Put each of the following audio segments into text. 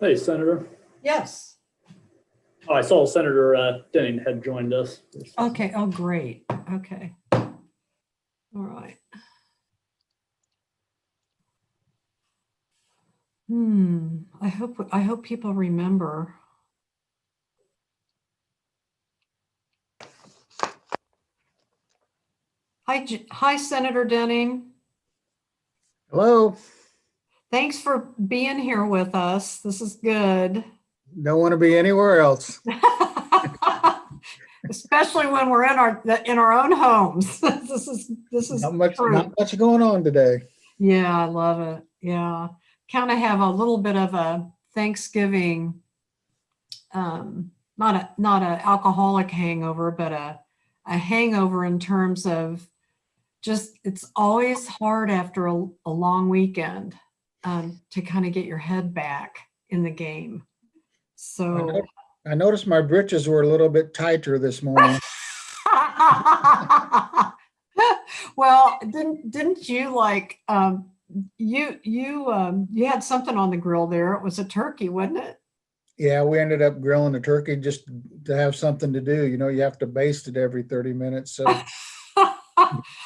Hey, Senator. Yes. Oh, I saw Senator Denning had joined us. Okay. Oh, great. Okay. All right. I hope people remember. Hi, Senator Denning. Hello. Thanks for being here with us. This is good. Don't want to be anywhere else. Especially when we're in our own homes. This is Not much true. going on today. Yeah, I love it. Yeah. Kind of have a little bit of a Thanksgiving, not a alcoholic hangover, but a hangover in terms of just, it's always hard after a long weekend to kind of get your head back in the game. So I noticed my britches were a little bit tighter this morning. well, didn't you like you had something on the grill there? It was a turkey, wasn't it? Yeah, we ended up grilling a turkey just to have something to do. You know, you have to baste it every 30 minutes. So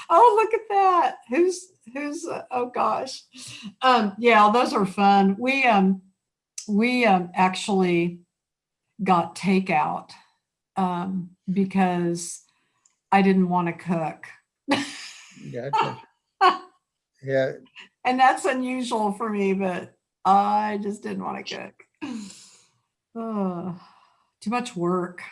Oh, look at that. Who's oh gosh. Yeah, those are fun. We actually got takeout because I didn't want to cook. gotcha. Yeah. And that's unusual for me, but I just didn't want to cook. Too much work.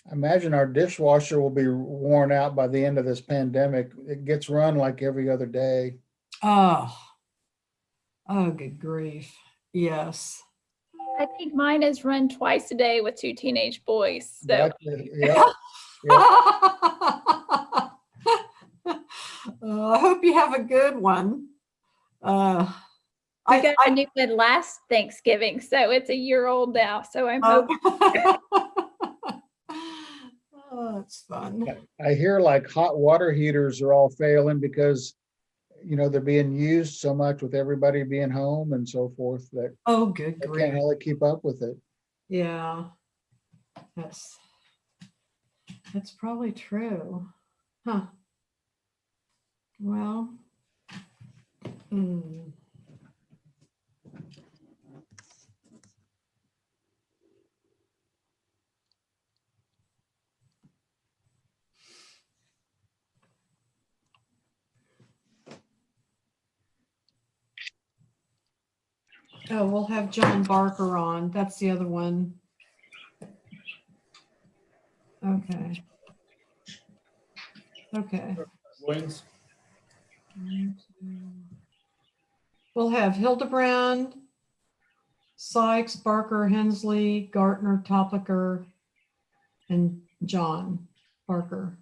I imagine our dishwasher will be worn out by the end of this pandemic. It gets run like every other day. Oh, good grief. Yes. I think mine is run twice a day with 2 teenage boys. So Gotcha. Yeah. I hope you have a good one. I got a new one last Thanksgiving, so it's a year old now. So I'm hoping. Oh, that's fun. I hear like hot water heaters are all failing because, you know, they're being used so much with everybody being home and so forth that Oh, good I grief. can't really keep up with it. Yeah, that's probably true. Huh. Well, oh, we'll have John Barker on. That's the other one. Okay. Okay. Williams. We'll have Hildebrand, Sykes, Barker, Hensley, Gartner, Toplicker, and John Barker.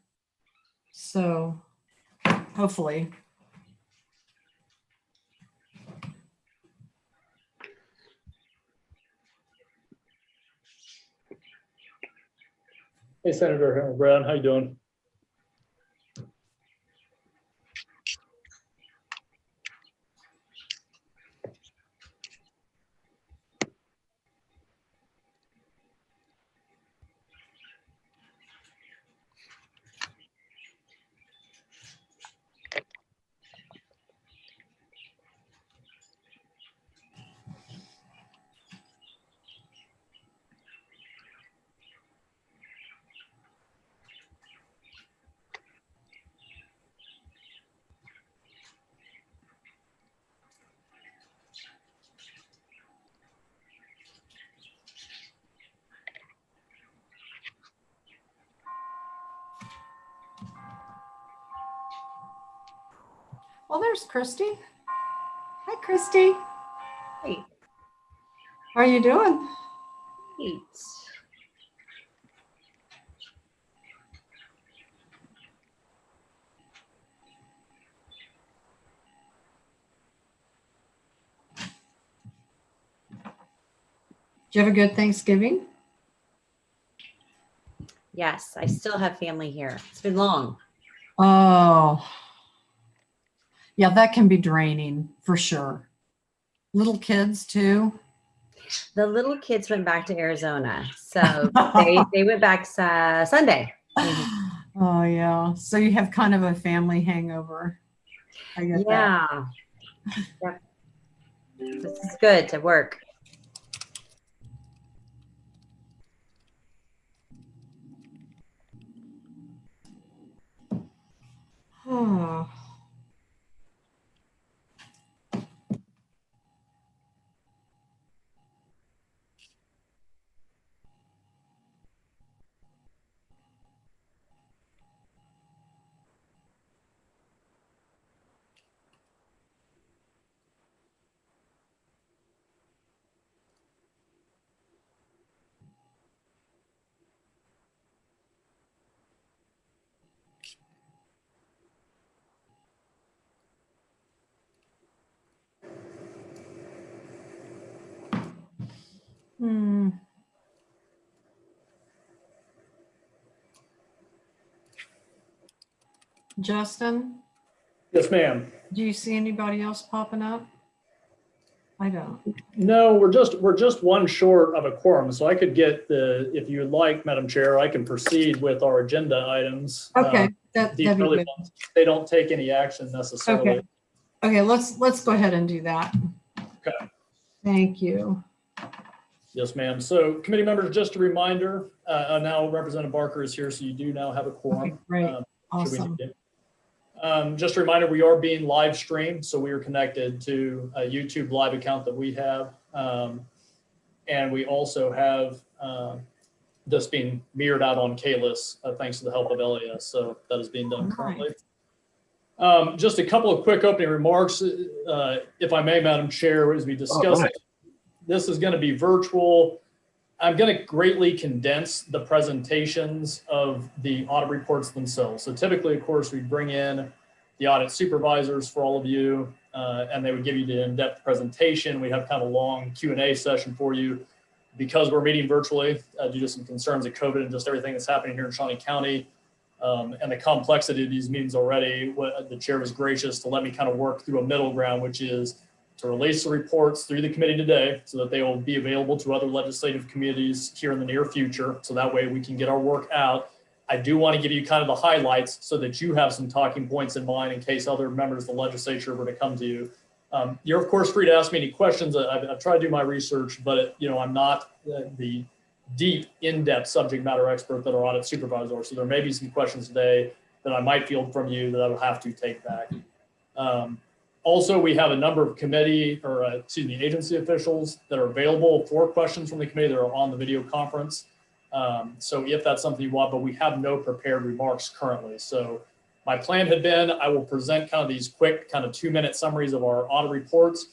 So hopefully. Hey, Senator Brown, how you doing? Well, there's Christy. Hi, Christy. Hey. How are you doing? Great. Did you have a good Thanksgiving? Yes, I still have family here. It's been long. Oh, yeah, that can be draining for sure. Little kids too. The little kids went back to Arizona. So they went back Sunday. Oh, yeah. So you have kind of a family hangover. I get that. Yeah. Yep. This is good to work. Oh. Hmm. Justin, Yes, ma'am. do you see anybody else popping up? I don't. No, we're just one short of a quorum, so I could get if you'd like, Madam Chair, I can proceed with our agenda items. Okay, These that'd be early good. ones, they don't take any action necessarily. Okay. Okay, let's go ahead and do that. Okay. Thank you. Yes, ma'am. So committee members, just a reminder, now Representative Barker is here, so you do now have a quorum. Okay, great. Should we Awesome. need it. Just a reminder, we are being live streamed, so we are connected to a YouTube live account that we have. And we also have this being mirrored out on KLIS, thanks to the help of LAS. So that is being done currently. Just a couple of quick opening remarks, if I may, Madam Chair, as we discuss it. This is going to be virtual. I'm going to greatly condense the presentations of the audit reports themselves. So typically, of course, we bring in the audit supervisors for all of you, and they would give you the in-depth presentation. We have kind of a long Q&A session for you. Because we're meeting virtually due to some concerns of COVID and just everything that's happening here in Shawnee County, and the complexity of these meetings already, the chair was gracious to let me kind of work through a middle ground, which is to release the reports through the committee today so that they will be available to other legislative committees here in the near future. So that way we can get our work out. I do want to give you kind of the highlights so that you have some talking points in mind in case other members of the legislature were to come to you. You're of course free to ask me any questions. I've tried to do my research, but I'm not the deep, in-depth subject matter expert that our audit supervisors are. So there may be some questions today that I might field from you that I will have to take back. Also, we have a number of agency officials that are available for questions from the committee that are on the video conference. So if that's something you want, but we have no prepared remarks currently. So my plan had been, I will present kind of these quick kind of 2-minute summaries of our audit reports.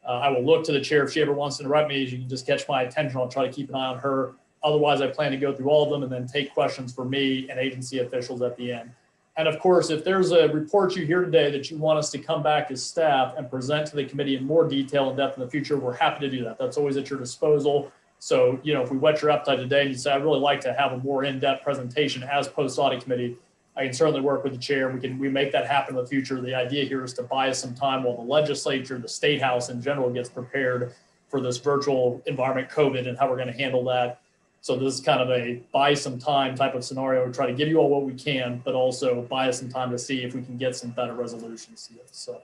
I will look to the chair if she ever wants to interrupt me. As you can just catch my attention, I'll try to keep an eye on her. Otherwise, I plan to go through all of them and then take questions for me and agency officials at the end. And of course, if there's a report you hear today that you want us to come back as staff and present to the committee in more detail and depth in the future, we're happy to do that. That's always at your disposal. So, if we whet your appetite today and you say, I'd really like to have a more in-depth presentation as post-audit committee, I can certainly work with the chair. We make that happen in the future. The idea here is to buy us some time while the legislature, the state house in general, gets prepared for this virtual environment, COVID, and how we're going to handle that. So this is kind of a buy some time type of scenario. We try to give you all what we can, but also buy us some time to see if we can get some better resolutions to this. So,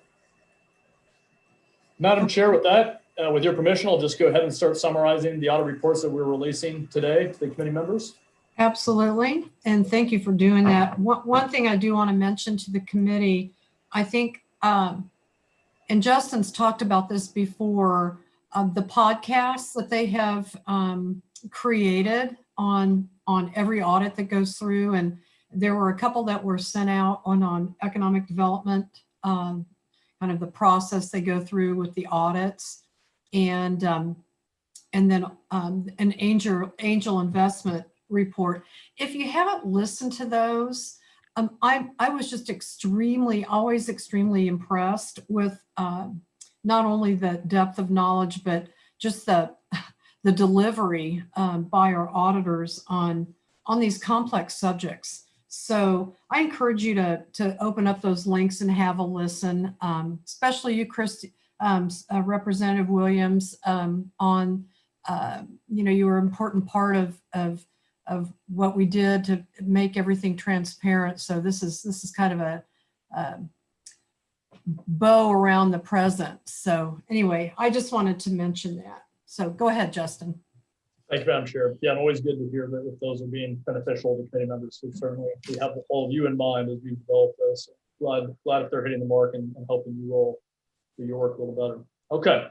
Madam Chair, with that, with your permission, I'll just go ahead and start summarizing the audit reports that we're releasing today to the committee members. Absolutely. And thank you for doing that. One thing I do want to mention to the committee, I think, and Justin's talked about this before, the podcasts that they have created on every audit that goes through. And there were a couple that were sent out on economic development, kind of the process they go through with the audits. And then an angel investment report. If you haven't listened to those, I was just always extremely impressed with not only the depth of knowledge, but just the delivery by our auditors on these complex subjects. So I encourage you to open up those links and have a listen, especially you, Representative Williams, on you were an important part of what we did to make everything transparent. So this is kind of a bow around the present. So anyway, I just wanted to mention that. So go ahead, Justin. Thank you, Madam Chair. Yeah, always good to hear that if those are being beneficial to committee members. So certainly we have all of you in mind as we develop this. Glad if they're hitting the mark and helping you all do your work a little better. Okay.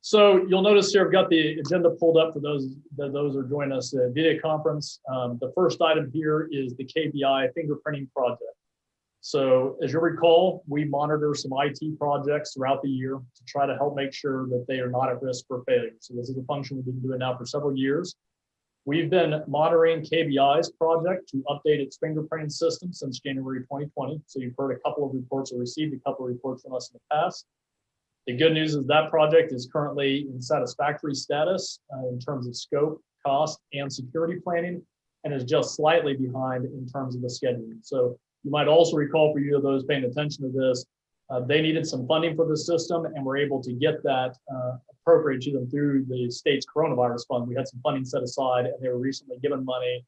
So you'll notice here, I've got the agenda pulled up for those are joining us at video conference. The first item here is the KBI fingerprinting project. So as you'll recall, we monitor some IT projects throughout the year to try to help make sure that they are not at risk for failure. So this is a function we've been doing now for several years. We've been monitoring KBI's project to update its fingerprinting system since January 2020. So you've heard a couple of reports or received a couple of reports from us in the past. The good news is that project is currently in satisfactory status in terms of scope, cost, and security planning, and is just slightly behind in terms of the scheduling. So you might also recall, for you those paying attention to this, they needed some funding for the system, and were able to get that appropriate to them through the state's coronavirus fund. We had some funding set aside, and they were recently given money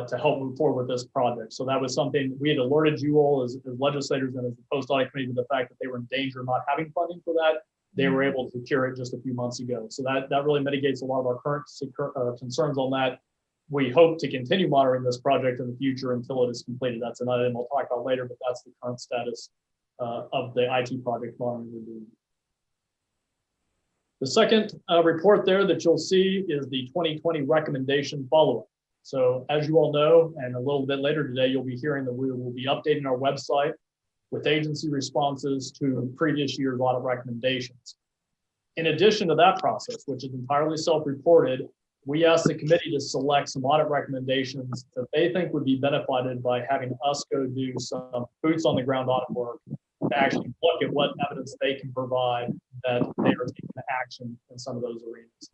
to help move forward with this project. So that was something we had alerted you all as legislators and as the post-audit committee to the fact that they were in danger of not having funding for that. They were able to secure it just a few months ago. So that really mitigates a lot of our current concerns on that. We hope to continue monitoring this project in the future until it is completed. That's an item we'll talk about later, but that's the current status of the IT project monitoring we're doing. The second report there that you'll see is the 2020 recommendation follow-up. So as you all know, and a little bit later today, you'll be hearing that we will be updating our website with agency responses to previous year's audit recommendations. In addition to that process, which is entirely self-reported, we asked the committee to select some audit recommendations that they think would be benefited by having us go do some boots on the ground audit work to actually look at what evidence they can provide that they are taking action in some of those arenas.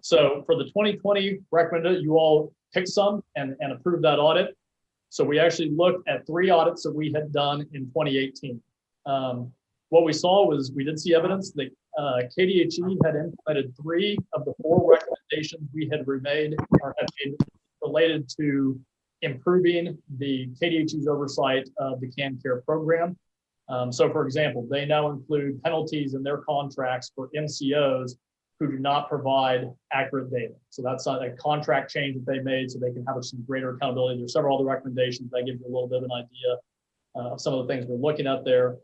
So for the 2020 recommended, you all picked some and approved that audit. So we actually looked at 3 audits that we had done in 2018. What we saw was we did see evidence that KDHE had implemented 3 of the 4 recommendations we had made related to improving the KDHE's oversight of the CAN Care program. So for example, they now include penalties in their contracts for MCOs who do not provide accurate data. So that's a contract change that they made so they can have some greater accountability. There's several other recommendations that give you a little bit of an idea of some of the things we're looking at there.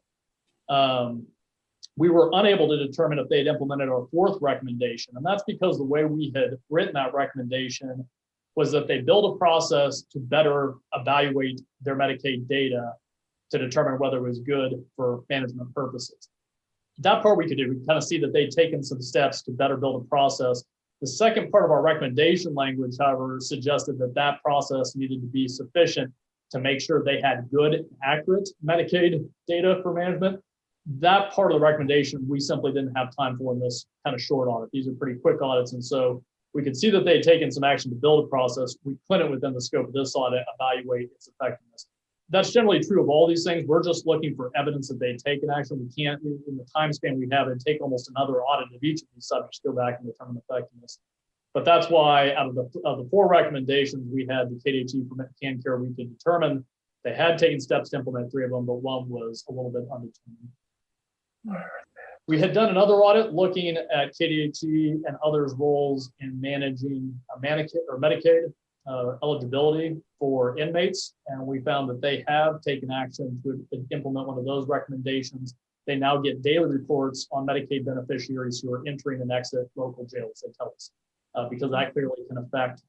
We were unable to determine if they'd implemented our 4th recommendation. And that's because the way we had written that recommendation was that they built a process to better evaluate their Medicaid data to determine whether it was good for management purposes. That part we could do. We kind of see that they'd taken some steps to better build a process. The second part of our recommendation language, however, suggested that that process needed to be sufficient to make sure they had good, accurate Medicaid data for management. That part of the recommendation, we simply didn't have time for in this kind of short audit. These are pretty quick audits. And so we could see that they had taken some action to build a process. We couldn't, within the scope of this audit, evaluate its effectiveness. That's generally true of all these things. We're just looking for evidence that they've taken action. We can't, in the time span we have, it'd take almost another audit of each of these subjects to go back and determine effectiveness. But that's why out of the 4 recommendations we had, the KDHE for CAN Care, we could determine they had taken steps to implement 3 of them, but 1 was a little bit undetermined. We had done another audit looking at KDHE and others' roles in managing Medicaid eligibility for inmates, and we found that they have taken action to implement one of those recommendations. They now get daily reports on Medicaid beneficiaries who are entering and exit local jails, they tell us, because that clearly can affect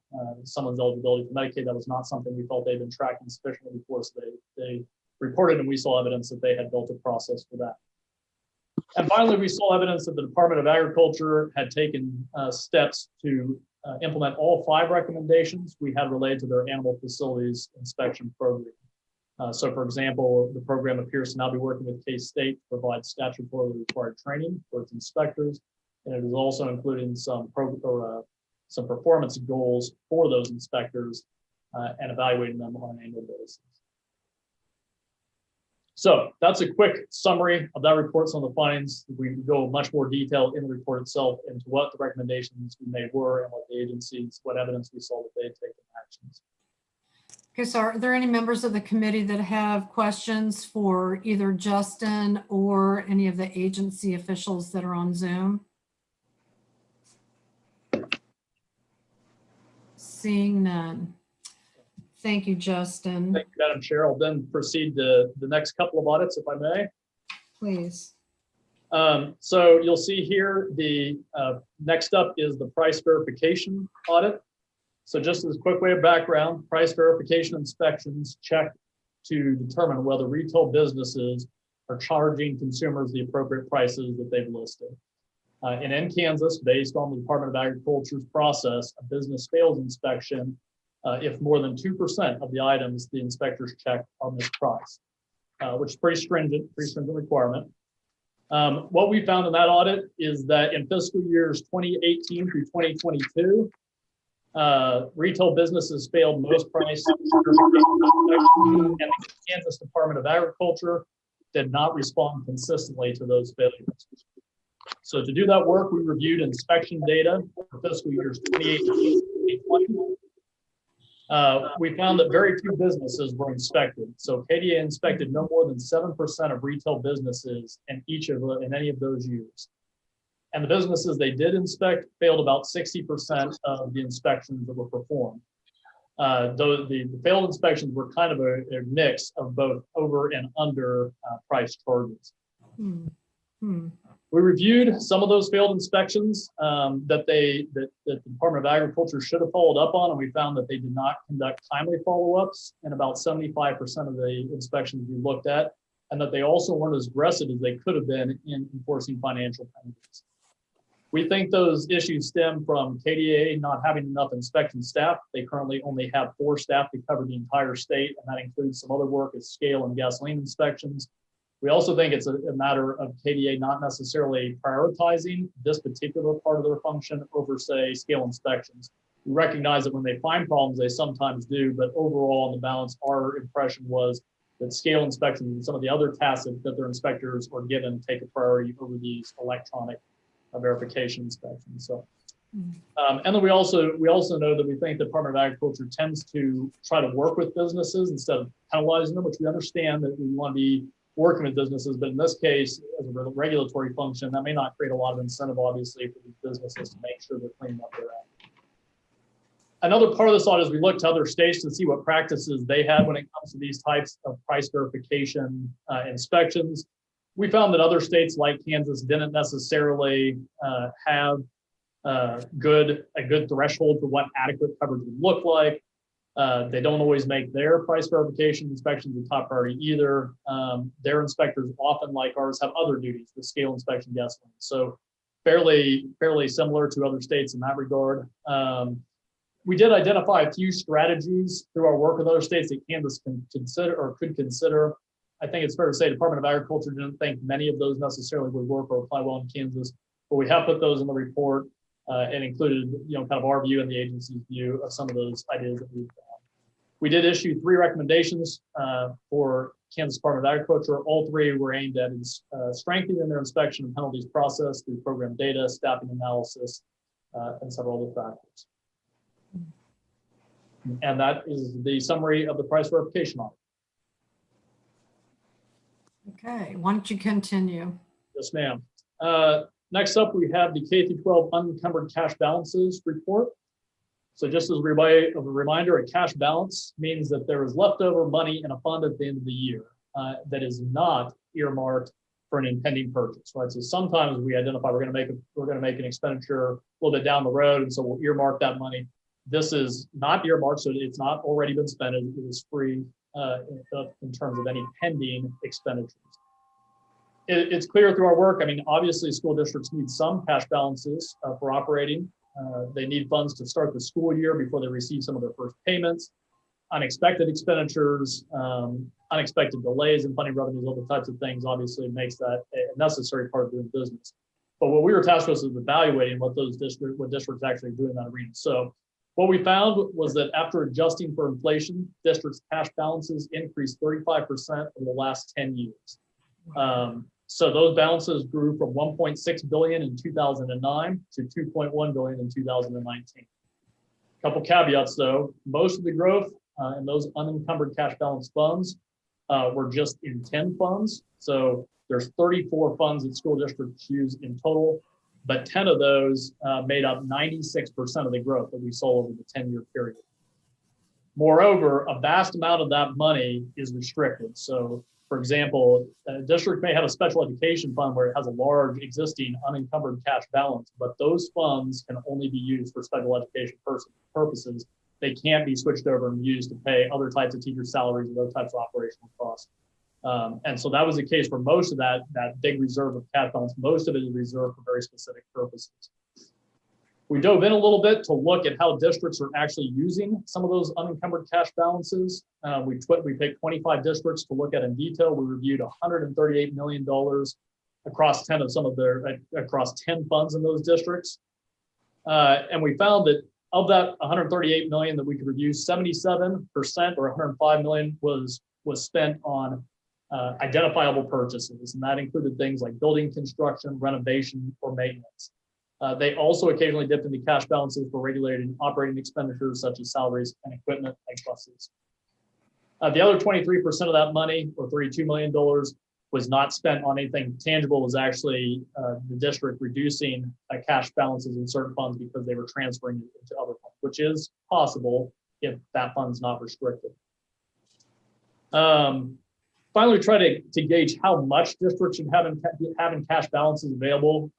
someone's eligibility for Medicaid. That was not something we felt they'd been tracking sufficiently before, so they reported, and we saw evidence that they had built a process for that. And finally, we saw evidence that the Department of Agriculture had taken steps to implement all 5 recommendations we had related to their animal facilities inspection program. So for example, the program appears to now be working with K-State to provide statutorily required training for its inspectors. And it is also including some performance goals for those inspectors and evaluating them on an annual basis. So that's a quick summary of that report, some of the findings. We go much more detail in the report itself into what the recommendations we made were and what the agencies, what evidence we saw that they had taken actions. Okay, so are there any members of the committee that have questions for either Justin or any of the agency officials that are on Zoom? Seeing none. Thank you, Justin. Thank you, Madam Chair. I'll then proceed to the next couple of audits, if I may. Please. So you'll see here, the next up is the price verification audit. So just as a quick way of background, price verification inspections check to determine whether retail businesses are charging consumers the appropriate prices that they've listed. And in Kansas, based on the Department of Agriculture's process, a business fails inspection if more than 2% of the items the inspectors check are mispriced, which is pretty stringent requirement. What we found in that audit is that in fiscal years 2018 through 2022, retail businesses failed most price and the Kansas Department of Agriculture did not respond consistently to those failures. So to do that work, we reviewed inspection data for fiscal years 2018 to 2020. We found that very few businesses were inspected. So KDA inspected no more than 7% of retail businesses in any of those years. And the businesses they did inspect failed about 60% of the inspections that were performed. Though the failed inspections were kind of a mix of both over and under price charges. We reviewed some of those failed inspections that the Department of Agriculture should have followed up on, and we found that they did not conduct timely follow-ups in about 75% of the inspections we looked at, and that they also weren't as aggressive as they could have been in enforcing financial penalties. We think those issues stem from KDA not having enough inspection staff. They currently only have 4 staff to cover the entire state, and that includes some other work as scale and gasoline inspections. We also think it's a matter of KDA not necessarily prioritizing this particular part of their function over, say, scale inspections. We recognize that when they find problems, they sometimes do, but overall, on the balance, our impression was that scale inspections and some of the other tasks that their inspectors are given take a priority over these electronic verification inspections. So, and then we also know that we think the Department of Agriculture tends to try to work with businesses instead of penalizing them, which we understand that we want to be working with businesses, but in this case, as a regulatory function, that may not create a lot of incentive, obviously, for these businesses to make sure they're cleaning up their act. Another part of this audit is we looked to other states to see what practices they had when it comes to these types of price verification inspections. We found that other states like Kansas didn't necessarily have a good threshold for what adequate coverage would look like. They don't always make their price verification inspections a top priority either. Their inspectors, often like ours, have other duties, the scale inspection, gasoline. So fairly similar to other states in that regard. We did identify a few strategies through our work with other states that Kansas can consider or could consider. I think it's fair to say Department of Agriculture didn't think many of those necessarily would work or apply well in Kansas, but we have put those in the report and included, kind of our view and the agency's view of some of those ideas that we've found. We did issue 3 recommendations for Kansas Department of Agriculture. All 3 were aimed at strengthening their inspection and penalties process through program data, staffing analysis, and several other factors. And that is the summary of the price verification audit. Okay, why don't you continue? Yes, ma'am. Next up, we have the K-12 unencumbered cash balances report. So just as a reminder, a cash balance means that there is leftover money in a fund at the end of the year that is not earmarked for an impending purchase, right? So sometimes we identify we're going to make an expenditure a little bit down the road, and so we'll earmark that money. This is not earmarked, so it's not already been spent. It is free in terms of any pending expenditures. It's clear through our work. I mean, obviously, school districts need some cash balances for operating. They need funds to start the school year before they receive some of their first payments. Unexpected expenditures, unexpected delays in funding revenues, all the types of things obviously makes that a necessary part of doing business. But what we were tasked with is evaluating what districts actually do in that arena. So What we found was that after adjusting for inflation, districts' cash balances increased 35% over the last 10 years. So those balances grew from 1.6 billion in 2009 to 2.1 billion in 2019. Couple caveats though, most of the growth in those unencumbered cash balance funds were just in 10 funds. So there's 34 funds that school districts use in total, but 10 of those made up 96% of the growth that we saw over the 10-year period. Moreover, a vast amount of that money is restricted. So for example, a district may have a special education fund where it has a large existing unencumbered cash balance, but those funds can only be used for special education purposes. They can't be switched over and used to pay other types of teacher salaries and other types of operational costs. And so that was the case for most of that big reserve of cash balance. Most of it is reserved for very specific purposes. We dove in a little bit to look at how districts are actually using some of those unencumbered cash balances. We picked 25 districts to look at in detail. We reviewed $138 million across 10 funds in those districts. And we found that of that 138 million that we could review, 77% or 105 million was spent on identifiable purchases. And that included things like building construction, renovation, or maintenance. They also occasionally dipped into cash balances for regulated operating expenditures such as salaries and equipment like buses. The other 23% of that money, or $32 million, was not spent on anything tangible. It was actually the district reducing cash balances in certain funds because they were transferring it into other funds, which is possible if that fund's not restricted. Finally, we try to gauge how much districts should have in cash balances available.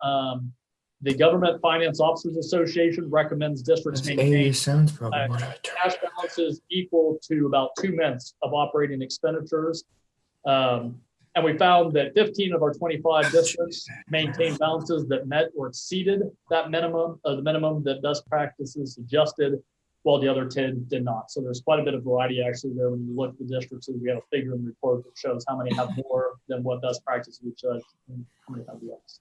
The Government Finance Officers Association recommends districts maintain cash balances equal to about 2 months of operating expenditures. And we found that 15 of our 25 districts maintained balances that met or exceeded that minimum, the minimum that best practices suggested, while the other 10 did not. So there's quite a bit of variety actually there when you look at the districts. We have a figure in the report that shows how many have more than what best practices we judge and how many have less.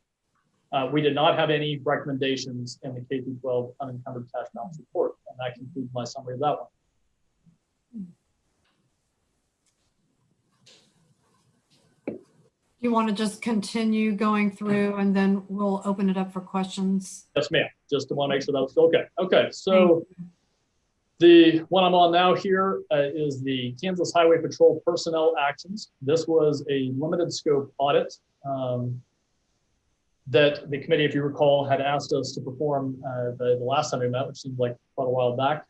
We did not have any recommendations in the K-12 unencumbered cash balance report, and that concludes my summary of that one. You want to just continue going through and then we'll open it up for questions? Yes, ma'am. Just to want to make sure that was okay. Okay, so the one I'm on now here is the Kansas Highway Patrol personnel actions. This was a limited scope audit that the committee, if you recall, had asked us to perform the last time we met, which seemed like quite a while back.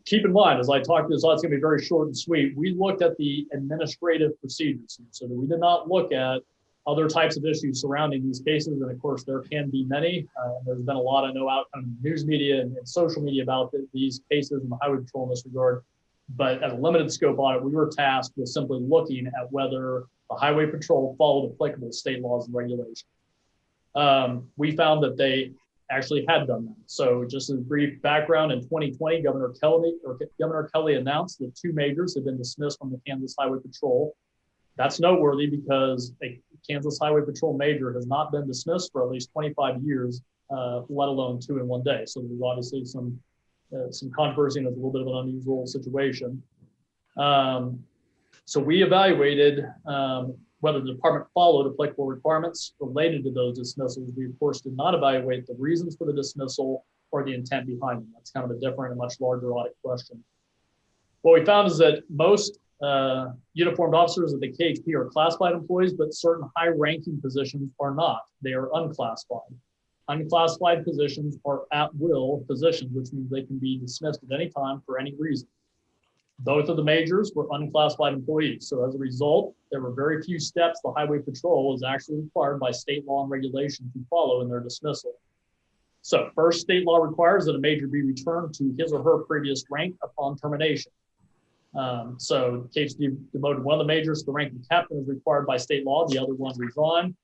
Keep in mind, as I talk through this, it's going to be very short and sweet. We looked at the administrative procedures, so that we did not look at other types of issues surrounding these cases. And of course, there can be many. There's been a lot of news media and social media about these cases and the Highway Patrol in this regard. But as a limited scope audit, we were tasked with simply looking at whether the Highway Patrol followed applicable state laws and regulations. We found that they actually had done that. So just as a brief background, in 2020, Governor Kelly announced that 2 majors had been dismissed from the Kansas Highway Patrol. That's noteworthy because a Kansas Highway Patrol major has not been dismissed for at least 25 years, let alone 2 in one day. So there's obviously some controversy and it's a little bit of an unusual situation. So we evaluated whether the department followed applicable requirements related to those dismissals. We, of course, did not evaluate the reasons for the dismissal or the intent behind them. That's kind of a different and much larger audit question. What we found is that most uniformed officers at the KHP are classified employees, but certain high-ranking positions are not. They are unclassified. Unclassified positions are at-will positions, which means they can be dismissed at any time for any reason. Both of the majors were unclassified employees. So as a result, there were very few steps the Highway Patrol is actually required by state law and regulation to follow in their dismissal. So first, state law requires that a major be returned to his or her previous rank upon termination. So KHD demoted one of the majors to the rank of captain as required by state law. The other one resigned.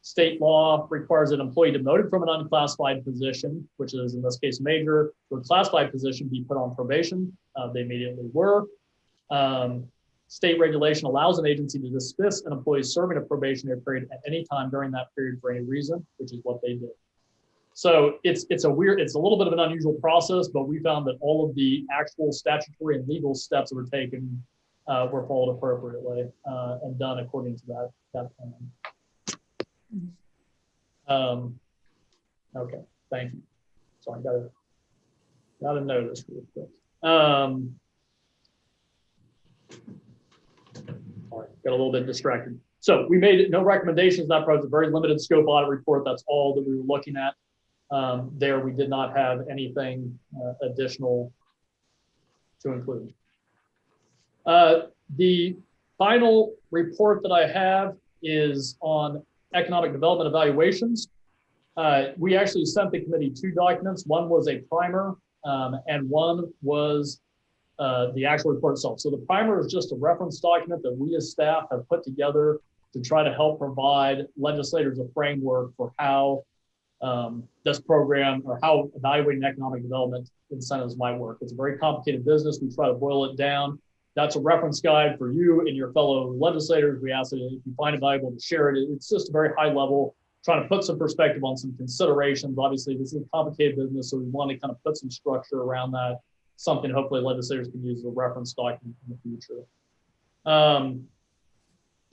State law requires an employee demoted from an unclassified position, which is in this case major, to a classified position, be put on probation. They immediately were. State regulation allows an agency to dismiss an employee serving a probationary period at any time during that period for any reason, which is what they did. So it's a little bit of an unusual process, but we found that all of the actual statutory and legal steps that were taken were followed appropriately and done according to that plan. Okay, thank you. So I gotta know this real quick. All right, got a little bit distracted. So we made no recommendations in that project, a very limited scope audit report. That's all that we were looking at. There, we did not have anything additional to include. The final report that I have is on economic development evaluations. We actually sent the committee 2 documents. One was a primer and one was the actual report itself. So the primer is just a reference document that we as staff have put together to try to help provide legislators a framework for how this program or how evaluating economic development incentives might work. It's a very complicated business. We try to boil it down. That's a reference guide for you and your fellow legislators. We ask that if you find it valuable to share it. It's just a very high level, trying to put some perspective on some considerations. Obviously, this is a complicated business, so we want to kind of put some structure around that, something hopefully legislators can use as a reference document in the future.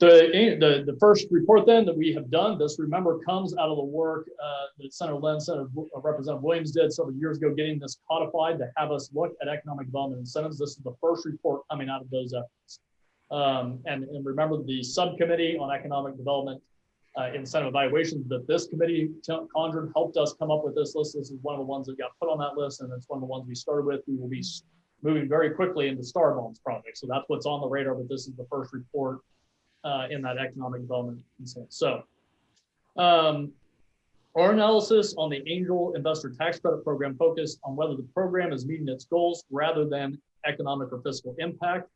The first report then that we have done, this remember comes out of the work that Senator Lynn, Senator Representative Williams did several years ago, getting this codified to have us look at economic development incentives. This is the first report coming out of those efforts. And remember the subcommittee on economic development incentive evaluations that this committee conjured helped us come up with this list. This is one of the ones that got put on that list, and it's one of the ones we started with. We will be moving very quickly into Star Bonds project. So that's what's on the radar, but this is the first report in that economic development incentive. So our analysis on the Angel Investor Tax Credit Program focused on whether the program is meeting its goals rather than economic or fiscal impact.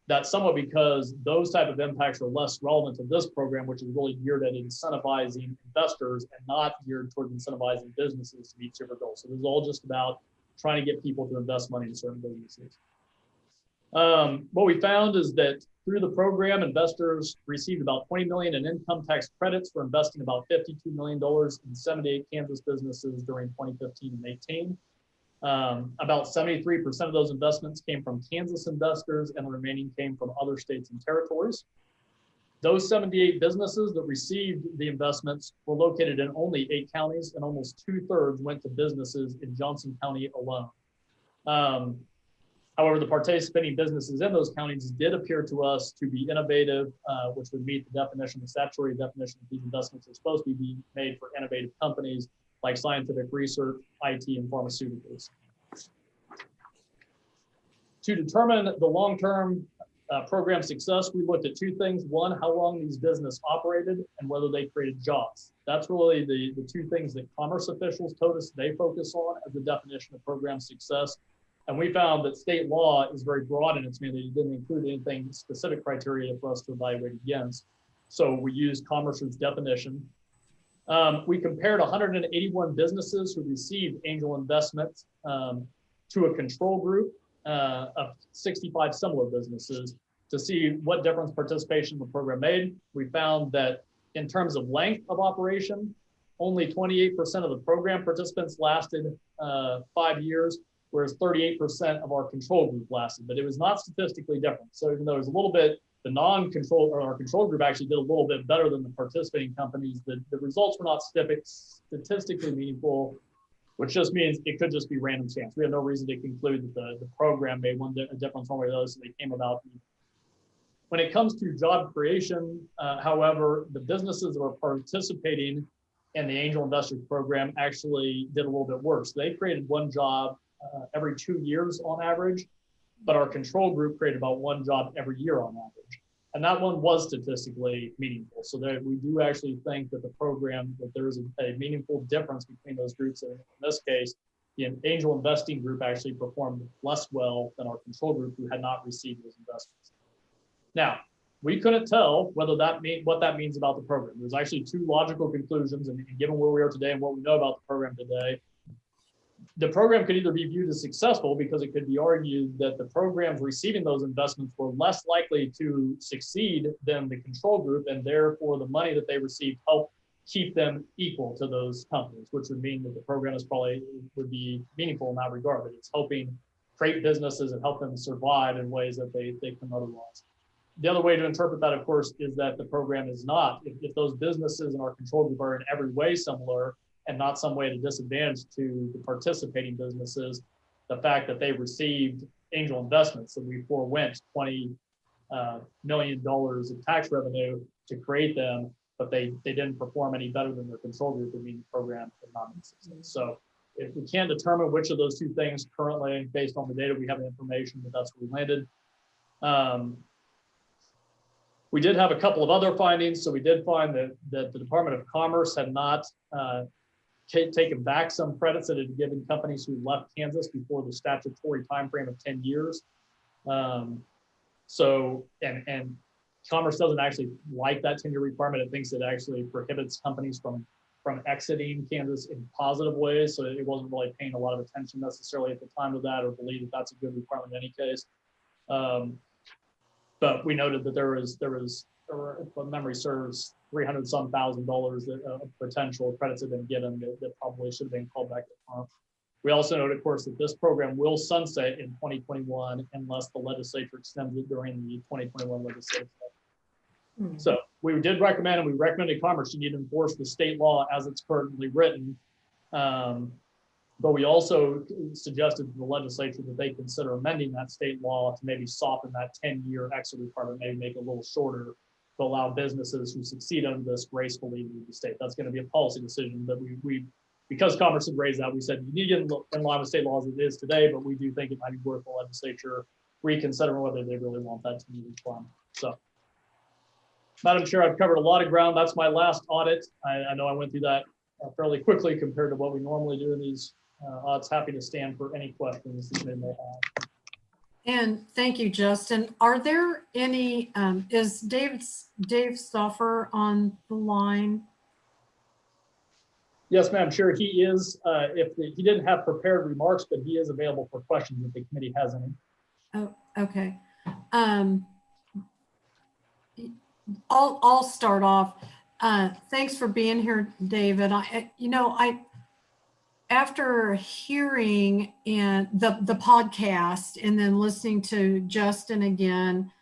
That's somewhat because those type of impacts are less relevant to this program, which is really geared at incentivizing investors and not geared towards incentivizing businesses to meet certain goals. So this is all just about trying to get people to invest money in certain businesses. What we found is that through the program, investors received about $20 million in income tax credits for investing about $52 million in 78 Kansas businesses during 2015 and 18. About 73% of those investments came from Kansas investors, and the remaining came from other states and territories. Those 78 businesses that received the investments were located in only 8 counties, and almost 2/3 went to businesses in Johnson County alone. However, the participating businesses in those counties did appear to us to be innovative, which would meet the definition, the statutory definition that these investments are supposed to be made for innovative companies like scientific research, IT, and pharmaceuticals. To determine the long-term program success, we looked at 2 things. One, how long these businesses operated and whether they created jobs. That's really the 2 things that commerce officials told us they focus on as the definition of program success. And we found that state law is very broad in its mandate. It didn't include anything specific criteria for us to evaluate against. So we used Commerce's definition. We compared 181 businesses who received angel investments to a control group of 65 similar businesses to see what difference participation in the program made. We found that in terms of length of operation, only 28% of the program participants lasted 5 years, whereas 38% of our control group lasted, but it was not statistically different. So even though it was a little bit, the non-control or our control group actually did a little bit better than the participating companies, the results were not statistically meaningful, which just means it could just be random chance. We have no reason to conclude that the program made a difference one way or the other, so they came about. When it comes to job creation, however, the businesses that were participating in the Angel Investors Program actually did a little bit worse. They created 1 job every 2 years on average, but our control group created about 1 job every year on average. And that one was statistically meaningful. So that we do actually think that the program, that there is a meaningful difference between those groups. And in this case, the angel investing group actually performed less well than our control group who had not received those investments. Now, we couldn't tell whether what that means about the program. There's actually 2 logical conclusions, and given where we are today and what we know about the program today, the program could either be viewed as successful because it could be argued that the programs receiving those investments were less likely to succeed than the control group, and therefore the money that they received helped keep them equal to those companies, which would mean that the program is probably would be meaningful in that regard, that it's helping create businesses and help them survive in ways that they can otherwise. The other way to interpret that, of course, is that the program is not, if those businesses in our control group are in every way similar and not some way at a disadvantage to the participating businesses, the fact that they received angel investments, that we forewent $20 million of tax revenue to create them, but they didn't perform any better than their control group, would mean the program could not be successful. So if we can't determine which of those two things currently, based on the data, we have the information, but that's where we landed. We did have a couple of other findings. So we did find that the Department of Commerce had not taken back some credits that had given companies who left Kansas before the statutory timeframe of 10 years. So Commerce doesn't actually like that 10-year requirement. It thinks it actually prohibits companies from exiting Kansas in positive ways. So it wasn't really paying a lot of attention necessarily at the time of that, or believe that that's a good requirement in any case. But we noted that there was, if memory serves, $300-some thousand of potential credits have been given that probably should have been called back to comp. We also noted, of course, that this program will sunset in 2021 unless the legislature extends it during the 2021 legislative session. So we did recommend, and we recommended Commerce, you need to enforce the state law as it's currently written. But we also suggested to the legislature that they consider amending that state law to maybe soften that 10-year exit requirement, maybe make it a little shorter, to allow businesses who succeed under this gracefully leave the state. That's going to be a policy decision, but we because Commerce had raised that, we said you need to get in line with state laws as it is today, but we do think it might be worth the legislature reconsidering whether they really want that 10-year requirement. So, Madam Chair, I've covered a lot of ground. That's my last audit. I know I went through that fairly quickly compared to what we normally do in these audits. Happy to stand for any questions that they may have. And thank you, Justin. Are there any, is Dave Stoffer on the line? Yes, Madam Chair, he is. He didn't have prepared remarks, but he is available for questions if the committee has any. Oh, okay. I'll start off. Thanks for being here, David. After hearing the podcast and then listening to Justin again,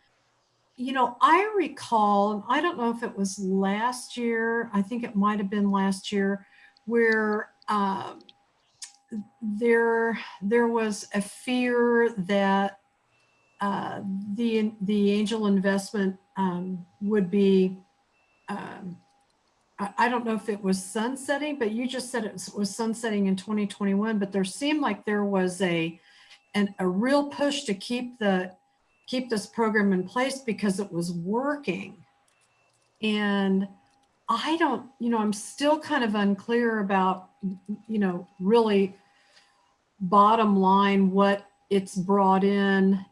I recall, I don't know if it was last year, I think it might have been last year, where there was a fear that the angel investment would be, I don't know if it was sunsetting, but you just said it was sunsetting in 2021, but there seemed like there was a real push to keep this program in place because it was working. And I don't, I'm still kind of unclear about, really bottom line, what it's brought in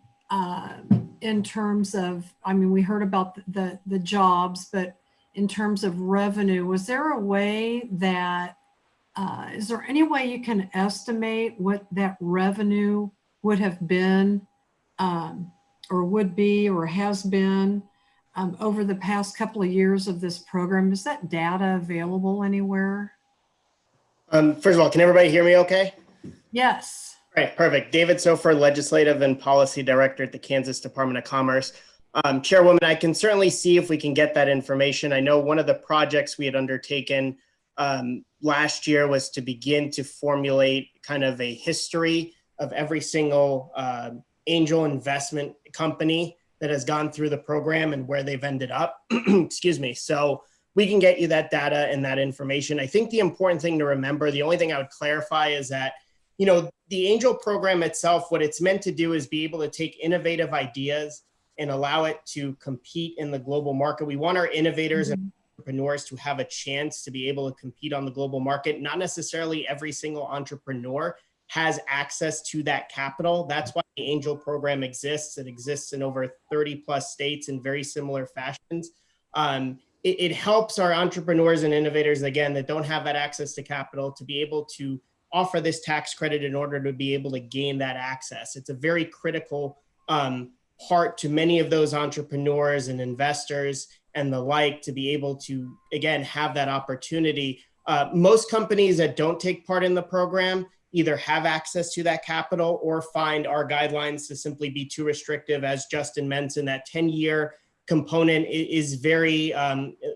terms of, we heard about the jobs, but in terms of revenue, was there a way that, is there any way you can estimate what that revenue would have been or would be or has been over the past couple of years of this program? Is that data available anywhere? First of all, can everybody hear me okay? Yes. All right, perfect. David Sofer, Legislative and Policy Director at the Kansas Department of Commerce. Chairwoman, I can certainly see if we can get that information. I know one of the projects we had undertaken last year was to begin to formulate kind of a history of every single angel investment company that has gone through the program and where they've ended up. Excuse me. So we can get you that data and that information. I think the important thing to remember, the only thing I would clarify is that, the angel program itself, what it's meant to do is be able to take innovative ideas and allow it to compete in the global market. We want our innovators and entrepreneurs to have a chance to be able to compete on the global market. Not necessarily every single entrepreneur has access to that capital. That's why the angel program exists. It exists in over 30 plus states in very similar fashions. It helps our entrepreneurs and innovators, again, that don't have that access to capital to be able to offer this tax credit in order to be able to gain that access. It's a very critical part to many of those entrepreneurs and investors and the like to be able to, again, have that opportunity. Most companies that don't take part in the program either have access to that capital or find our guidelines to simply be too restrictive. As Justin mentioned, that 10-year component is very,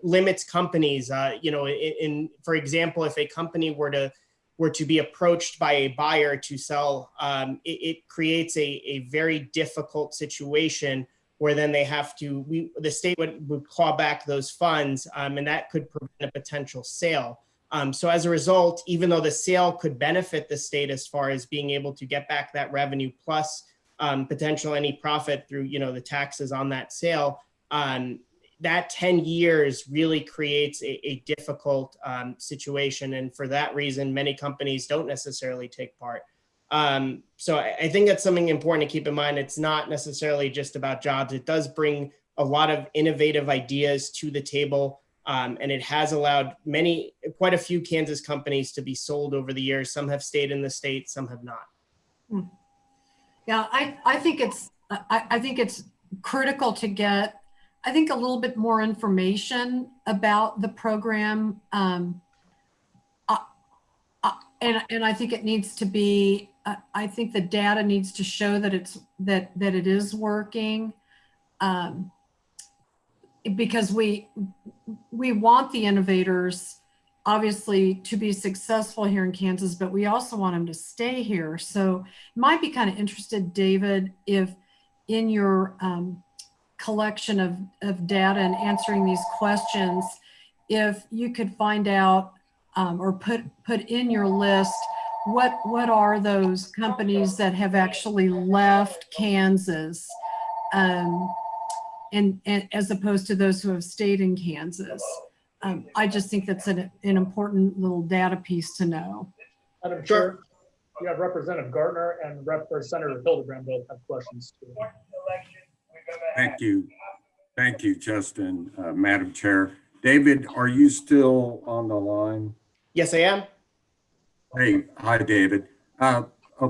limits companies. For example, if a company were to be approached by a buyer to sell, it creates a very difficult situation where then they have to, the state would claw back those funds, and that could prevent a potential sale. So as a result, even though the sale could benefit the state as far as being able to get back that revenue plus potential any profit through, the taxes on that sale, that 10 years really creates a difficult situation. And for that reason, many companies don't necessarily take part. So I think that's something important to keep in mind. It's not necessarily just about jobs. It does bring a lot of innovative ideas to the table. And it has allowed quite a few Kansas companies to be sold over the years. Some have stayed in the state, some have not. Yeah, I think it's critical to get, I think, a little bit more information about the program. And I think it needs to be, I think the data needs to show that it is working. Because we want the innovators, obviously, to be successful here in Kansas, but we also want them to stay here. So might be kind of interested, David, if in your collection of data and answering these questions, if you could find out or put in your list, what are those companies that have actually left Kansas? And as opposed to those who have stayed in Kansas. I just think that's an important little data piece to know. Madam Chair, you have Representative Gardner and Senator Hildebrand both have questions too. Thank you. Thank you, Justin, Madam Chair. David, are you still on the line? Yes, I am. Hey, hi, David. A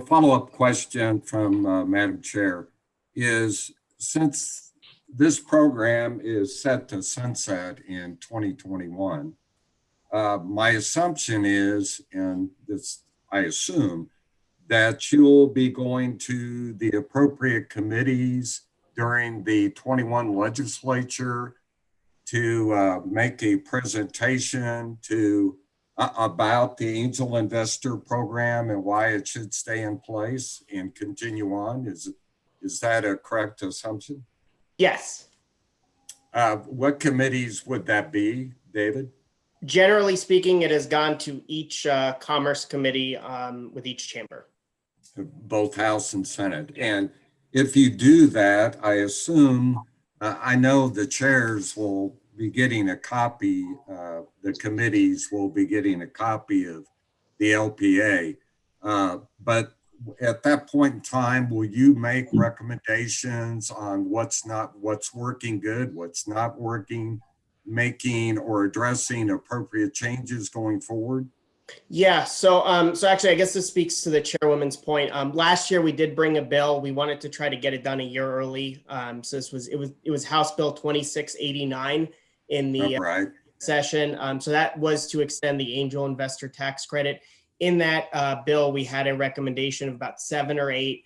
follow-up question from Madam Chair is, since this program is set to sunset in 2021, my assumption is, and this I assume, that you'll be going to the appropriate committees during the 21 legislature to make a presentation about the angel investor program and why it should stay in place and continue on. Is that a correct assumption? Yes. What committees would that be, David? Generally speaking, it has gone to each Commerce Committee with each chamber. Both House and Senate. And if you do that, I assume, I know the chairs will be getting a copy, the committees will be getting a copy of the LPA. But at that point in time, will you make recommendations on what's working good, what's not working, making or addressing appropriate changes going forward? Yeah, so actually, I guess this speaks to the chairwoman's point. Last year we did bring a bill. We wanted to try to get it done a year early. So it was House Bill 2689 in the session. So that was to extend the angel investor tax credit. In that bill, we had a recommendation of about 7 or 8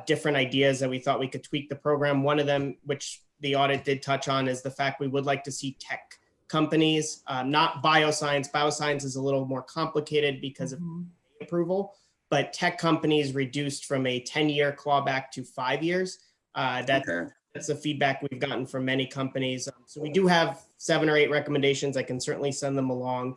different ideas that we thought we could tweak the program. One of them, which the audit did touch on, is the fact we would like to see tech companies, not bioscience. Bioscience is a little more complicated because of approval, but tech companies reduced from a 10-year clawback to 5 years. That's the feedback we've gotten from many companies. So we do have 7 or 8 recommendations. I can certainly send them along.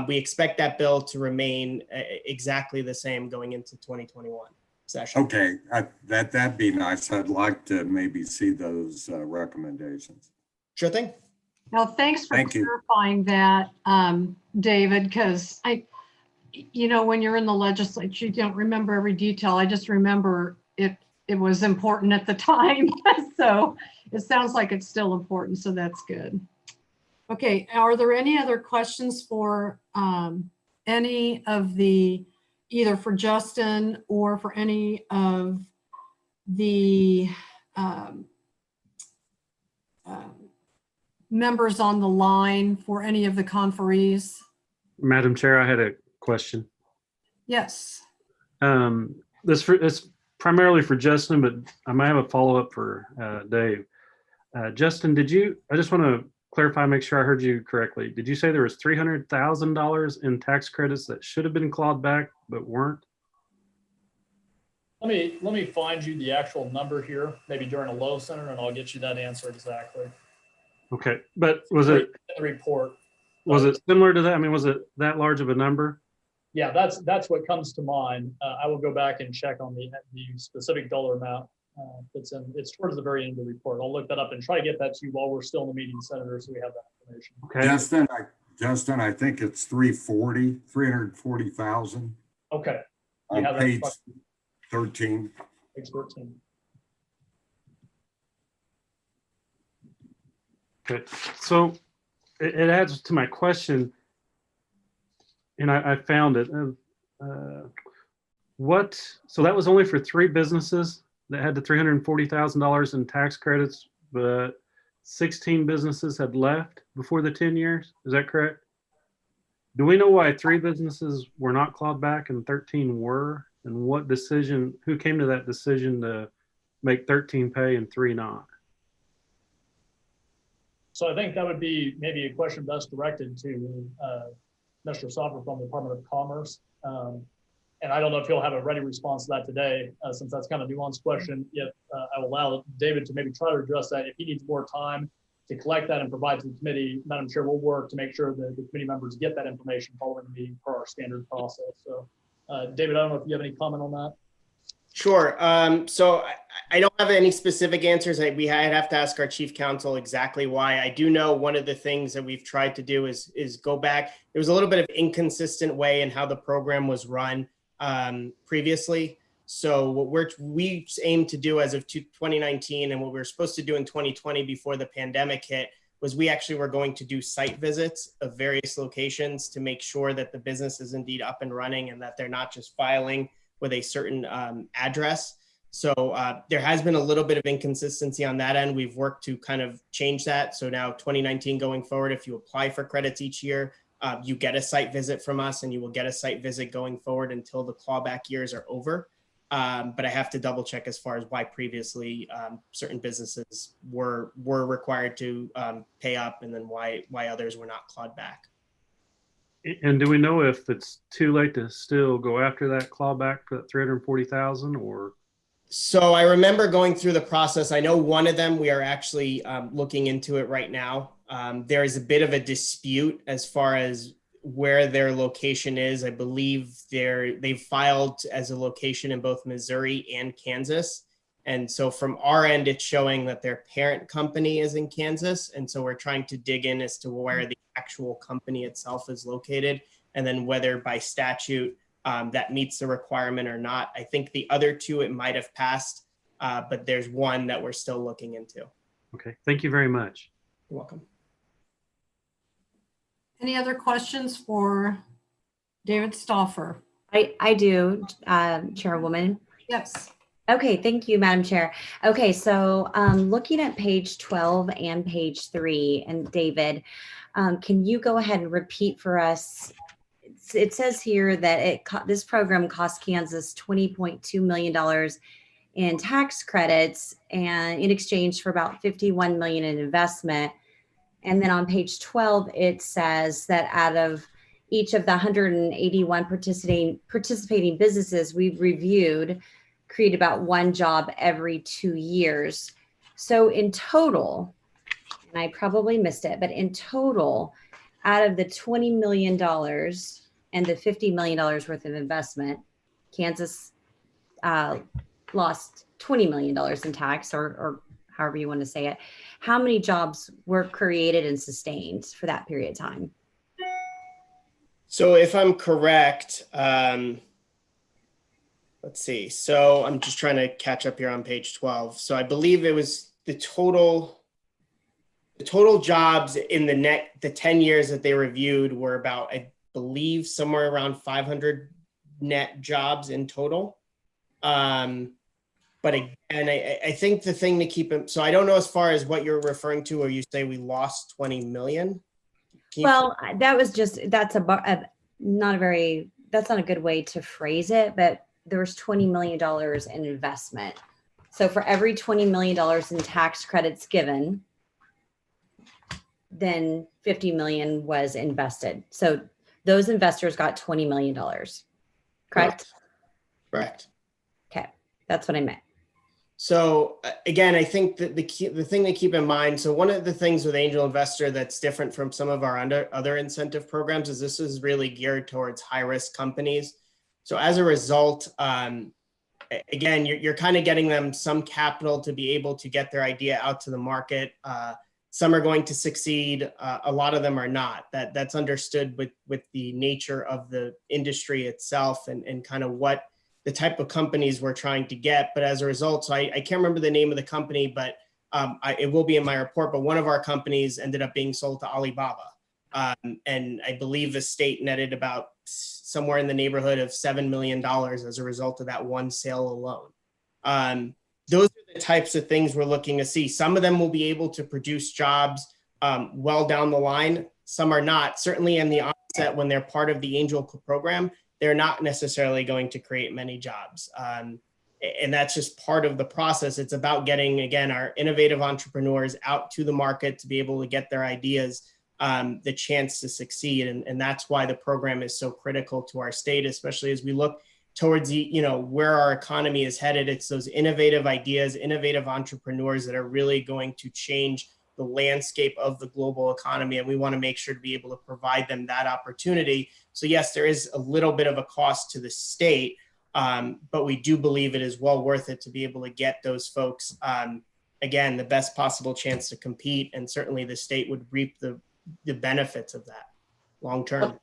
We expect that bill to remain exactly the same going into 2021 session. Okay, that'd be nice. I'd like to maybe see those recommendations. Sure thing. Now, thanks for clarifying that, David, because when you're in the legislature, you don't remember every detail. I just remember it was important at the time. So it sounds like it's still important. So that's good. Okay, are there any other questions for any of either for Justin or for any of members on the line for any of the conferees? Madam Chair, I had a question. Yes. It's primarily for Justin, but I might have a follow-up for Dave. Justin, I just want to clarify, make sure I heard you correctly. Did you say there was $300,000 in tax credits that should have been clawed back but weren't? Let me find you the actual number here, maybe during a low center, and I'll get you that answer exactly. Okay, but was In it the report. similar to that? I mean, was it that large of a number? Yeah, that's what comes to mind. I will go back and check on the specific dollar amount. It's towards the very end of the report. I'll look that up and try to get that to you while we're still in the meeting, Senator, so we have that information. Okay. Justin, I think it's 340,000 Okay. You on have that page in 13. Page 13. Okay, so it adds to my question, and I found it. So that was only for 3 businesses that had the $340,000 in tax credits, but 16 businesses had left before the 10 years. Is that correct? Do we know why 3 businesses were not clawed back and 13 were? And who came to that decision to make 13 pay and 3 not? So I think that would be maybe a question best directed to Mr. Soffer from the Department of Commerce. And I don't know if he'll have a ready response to that today, since that's kind of a nuanced question. Yet I will allow David to maybe try to address that. If he needs more time to collect that and provide to the committee, Madam Chair, we'll work to make sure that the committee members get that information following the meeting per our standard process. So David, I don't know if you have any comment on that. Sure. So I don't have any specific answers. I'd have to ask our chief counsel exactly why. I do know one of the things that we've tried to do is go back. There was a little bit of inconsistent way in how the program was run previously. So what we aim to do as of 2019 and what we were supposed to do in 2020 before the pandemic hit was we actually were going to do site visits of various locations to make sure that the business is indeed up and running and that they're not just filing with a certain address. So there has been a little bit of inconsistency on that end. We've worked to kind of change that. So now 2019 going forward, if you apply for credits each year, you get a site visit from us and you will get a site visit going forward until the clawback years are over. But I have to double check as far as why previously certain businesses were required to pay up and then why others were not clawed back. And do we know if it's too late to still go after that clawback for that 340,000 or? So I remember going through the process. I know one of them, we are actually looking into it right now. There is a bit of a dispute as far as where their location is. I believe they've filed as a location in both Missouri and Kansas. And so from our end, it's showing that their parent company is in Kansas. And so we're trying to dig in as to where the actual company itself is located, and then whether by statute that meets the requirement or not. I think the other 2, it might have passed, but there's one that we're still looking into. Okay, thank you very much. You're welcome. Any other questions for David Stauffer? I do, Chairwoman. Yes. Okay, thank you, Madam Chair. Okay, so looking at page 12 and page 3, and David, can you go ahead and repeat for us? It says here that this program cost Kansas $20.2 million in tax credits and in exchange for about $51 million in investment. And then on page 12, it says that out of each of the 181 participating businesses we've reviewed, create about 1 job every 2 years. So in total, and I probably missed it, but in total, out of the $20 million and the $50 million worth of investment, Kansas lost $20 million in tax, or however you want to say it. How many jobs were created and sustained for that period of time? So if I'm correct, let's see. So I'm just trying to catch up here on page 12. So I believe it was the total jobs in the 10 years that they reviewed were about, I believe, somewhere around 500 net jobs in total. But again, I think the thing to keep in, so I don't know as far as what you're referring to, or you say we lost 20 million. Can you- Well, that was just, that's not a very, that's not a good way to phrase it, but there was $20 million in investment. So for every $20 million in tax credits given, then 50 million was invested. So those investors got $20 million, correct? Correct. Okay, that's what I meant. So again, I think that the thing to keep in mind, so one of the things with angel investor that's different from some of our other incentive programs is this is really geared towards high risk companies. So as a result, again, you're kind of getting them some capital to be able to get their idea out to the market. Some are going to succeed. A lot of them are not. That's understood with the nature of the industry itself and kind of what the type of companies we're trying to get. But as a result, so I can't remember the name of the company, but it will be in my report, but one of our companies ended up being sold to Alibaba. And I believe the state netted about somewhere in the neighborhood of $7 million as a result of that one sale alone. Those are the types of things we're looking to see. Some of them will be able to produce jobs well down the line. Some are not. Certainly in the onset, when they're part of the angel program, they're not necessarily going to create many jobs. And that's just part of the process. It's about getting, again, our innovative entrepreneurs out to the market to be able to get their ideas the chance to succeed. And that's why the program is so critical to our state, especially as we look towards the, where our economy is headed. It's those innovative ideas, innovative entrepreneurs that are really going to change the landscape of the global economy. And we want to make sure to be able to provide them that opportunity. So yes, there is a little bit of a cost to the state, but we do believe it is well worth it to be able to get those folks, again, the best possible chance to compete. And certainly the state would reap the benefits of that long term.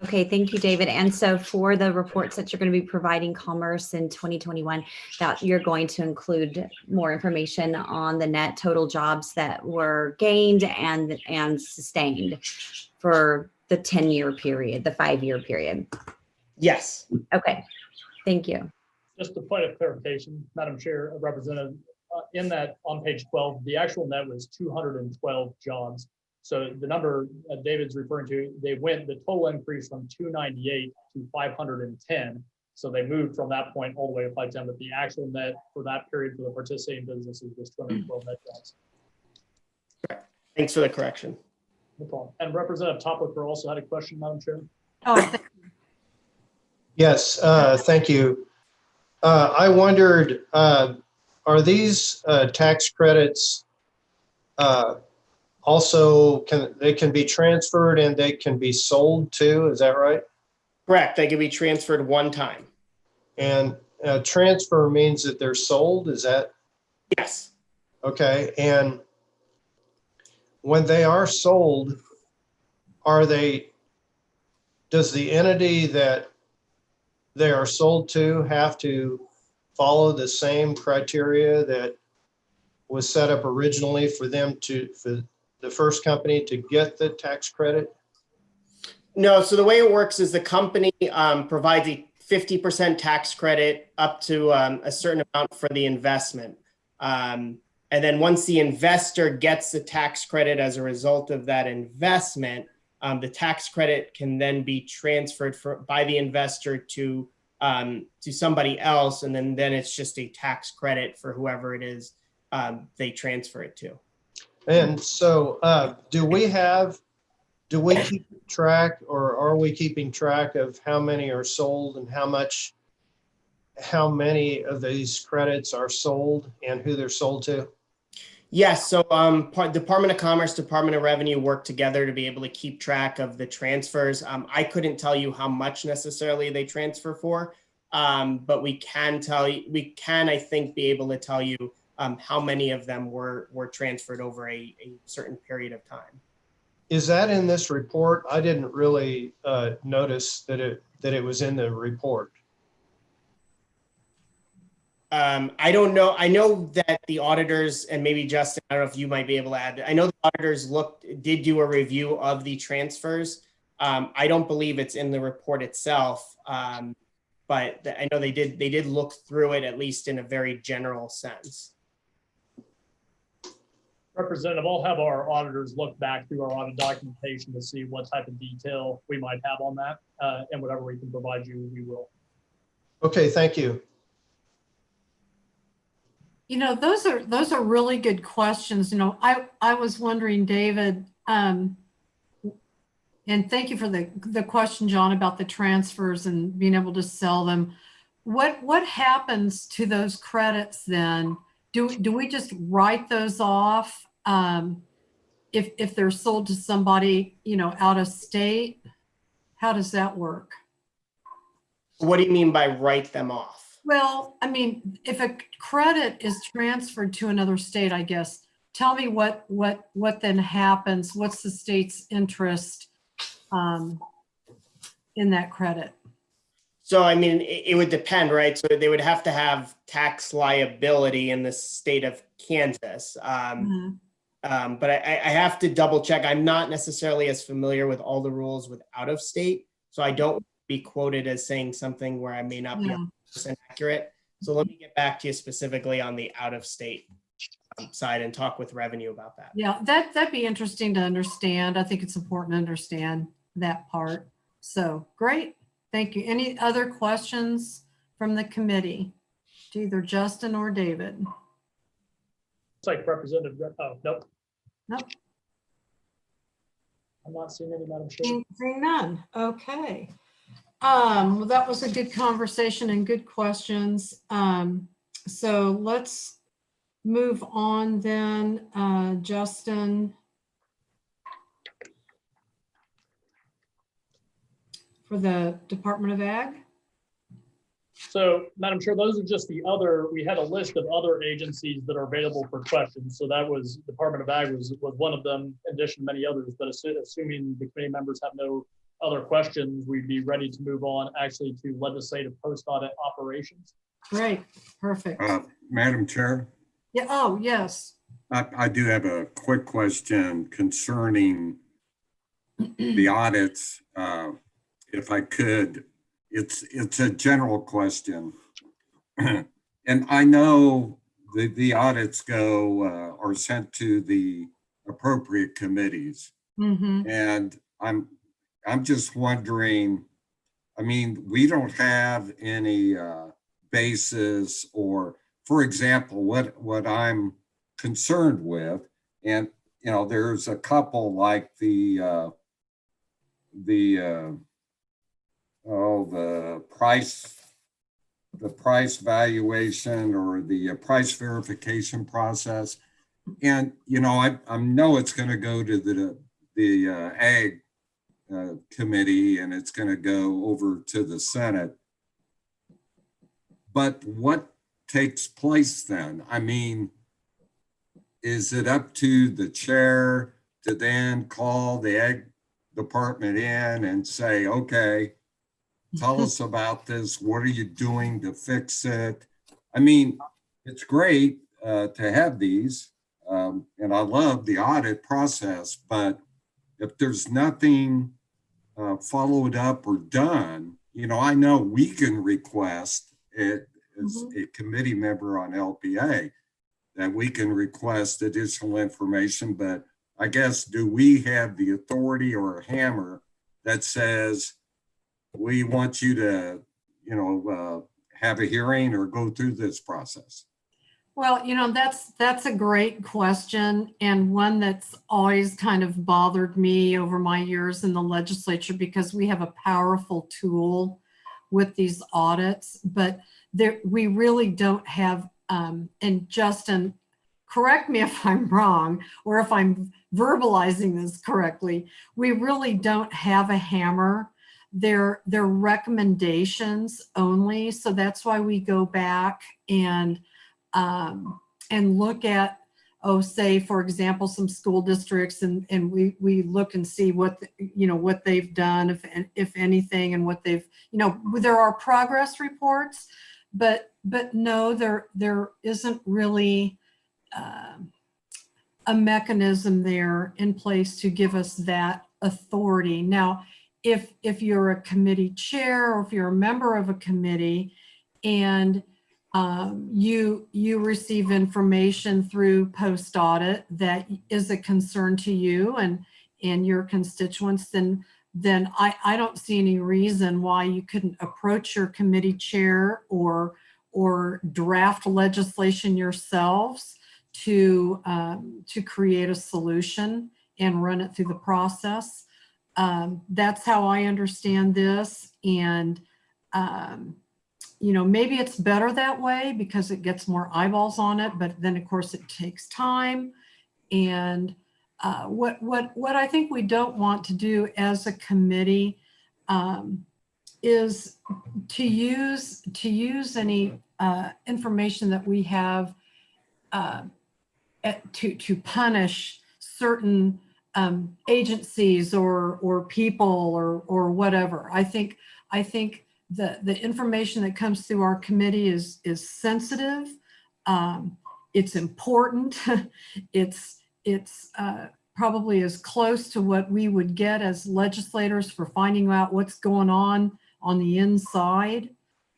Okay, thank you, David. And so for the reports that you're going to be providing Commerce in 2021, that you're going to include more information on the net total jobs that were gained and sustained for the 10-year period, the 5-year period. Yes. Okay, thank you. Just a point of clarification, Madam Chair, Representative, in that on page 12, the actual net was 212 jobs. So the number David's referring to, the total increase from 298 to 510. So they moved from that point all the way to 510, but the actual net for that period for the participating businesses was 212 net jobs. Thanks for the correction. No problem. And Representative Toplicker also had a question, Madam Chair. Oh, Yes, thank you. I wondered, are these tax credits also can be transferred and they can be sold too? Is that right? Correct. They can be transferred one time. And transfer means that they're sold. Is that? Yes. Okay. And when they are sold, does the entity that they are sold to have to follow the same criteria that was set up originally for the first company to get the tax credit? No, so the way it works is the company provides a 50% tax credit up to a certain amount for the investment. And then once the investor gets the tax credit as a result of that investment, the tax credit can then be transferred by the investor to somebody else. And then it's just a tax credit for whoever it is they transfer it to. And so do we keep track, or are we keeping track of how many are sold and how many of these credits are sold and who they're sold to? Yes, so Department of Commerce, Department of Revenue work together to be able to keep track of the transfers. I couldn't tell you how much necessarily they transfer for, but we can, I think, be able to tell you how many of them were transferred over a certain period of time. Is that in this report? I didn't really notice that it was in the report. I don't know. I know that the auditors, and maybe Justin, I don't know if you might be able to add, I know the auditors did do a review of the transfers. I don't believe it's in the report itself. but I know they did look through it, at least in a very general sense. Representative, I'll have our auditors look back through our audit documentation to see what type of detail we might have on that, and whatever we can provide you, we will. Okay, thank you. You know, those are really good questions. You know, I was wondering, David, and thank you for the question, John, about the transfers and being able to sell them. What happens to those credits then? Do we just write those off if they're sold to somebody, you know, out of state? How does that work? What do you mean by write them off? Well, I mean, if a credit is transferred to another state, I guess, tell me what then happens. What's the state's interest in that credit? So, I mean, it would depend, right? So they would have to have tax liability in the state of Kansas. But I have to double check. I'm not necessarily as familiar with all the rules with out of state. So I don't be quoted as saying something where I may not be 100% accurate. So let me get back to you specifically on the out of state side and talk with revenue about that. Yeah, that'd be interesting to understand. I think it's important to understand that part. So great. Thank you. Any other questions from the committee to either Justin or David? It's like Representative, oh, nope. Nope. I'm not seeing any, Madam Chair. Seeing none. Okay. Well, that was a good conversation and good questions. So let's move on then, Justin. For the Department of Ag? So, Madam Chair, those are just the other, we had a list of other agencies that are available for questions. So that was Department of Ag was one of them, in addition to many others. But assuming the committee members have no other questions, we'd be ready to move on actually to legislative post-audit operations. Great, perfect. Madam Chair? Yeah, oh, yes. I do have a quick question concerning the audits. If I could, it's a general question. And I know the audits are sent to the appropriate committees. And I'm just wondering, I mean, we don't have any basis or, for example, what I'm concerned with, and you know, there's a couple like the price valuation or the price verification process. And, you know, I know it's going to go to the Ag committee and it's going to go over to the Senate. But what takes place then? I mean, is it up to the chair to then call the Ag department in and say, okay, tell us about this. What are you doing to fix it? I mean, it's great to have these, and I love the audit process, but if there's nothing followed up or done, you know, I know we can request it as a committee member on LPA that we can request additional information, but I guess, do we have the authority or a hammer that says, we want you to, you know, have a hearing or go through this process? Well, you know, that's a great question, and one that's always kind of bothered me over my years in the legislature, because we have a powerful tool with these audits, but we really don't have, and Justin, correct me if I'm wrong, or if I'm verbalizing this correctly, we really don't have a hammer. They're recommendations only. So that's why we go back and look at, say, for example, some school districts, and we look and see what, you know, what they've done, if anything, and what they've, you know, there are progress reports, but no, there isn't really a mechanism there in place to give us that authority. Now, if you're a committee chair or if you're a member of a committee and you receive information through post audit that is a concern to you and your constituents, then I don't see any reason why you couldn't approach your committee chair or draft legislation yourselves to create a solution and run it through the process. That's how I understand this. And, maybe it's better that way because it gets more eyeballs on it, but then of course it takes time. And what I think we don't want to do as a committee is to use any information that we have to punish certain agencies or people or whatever. I think the information that comes through our committee is sensitive. It's important. It's probably as close to what we would get as legislators for finding out what's going on the inside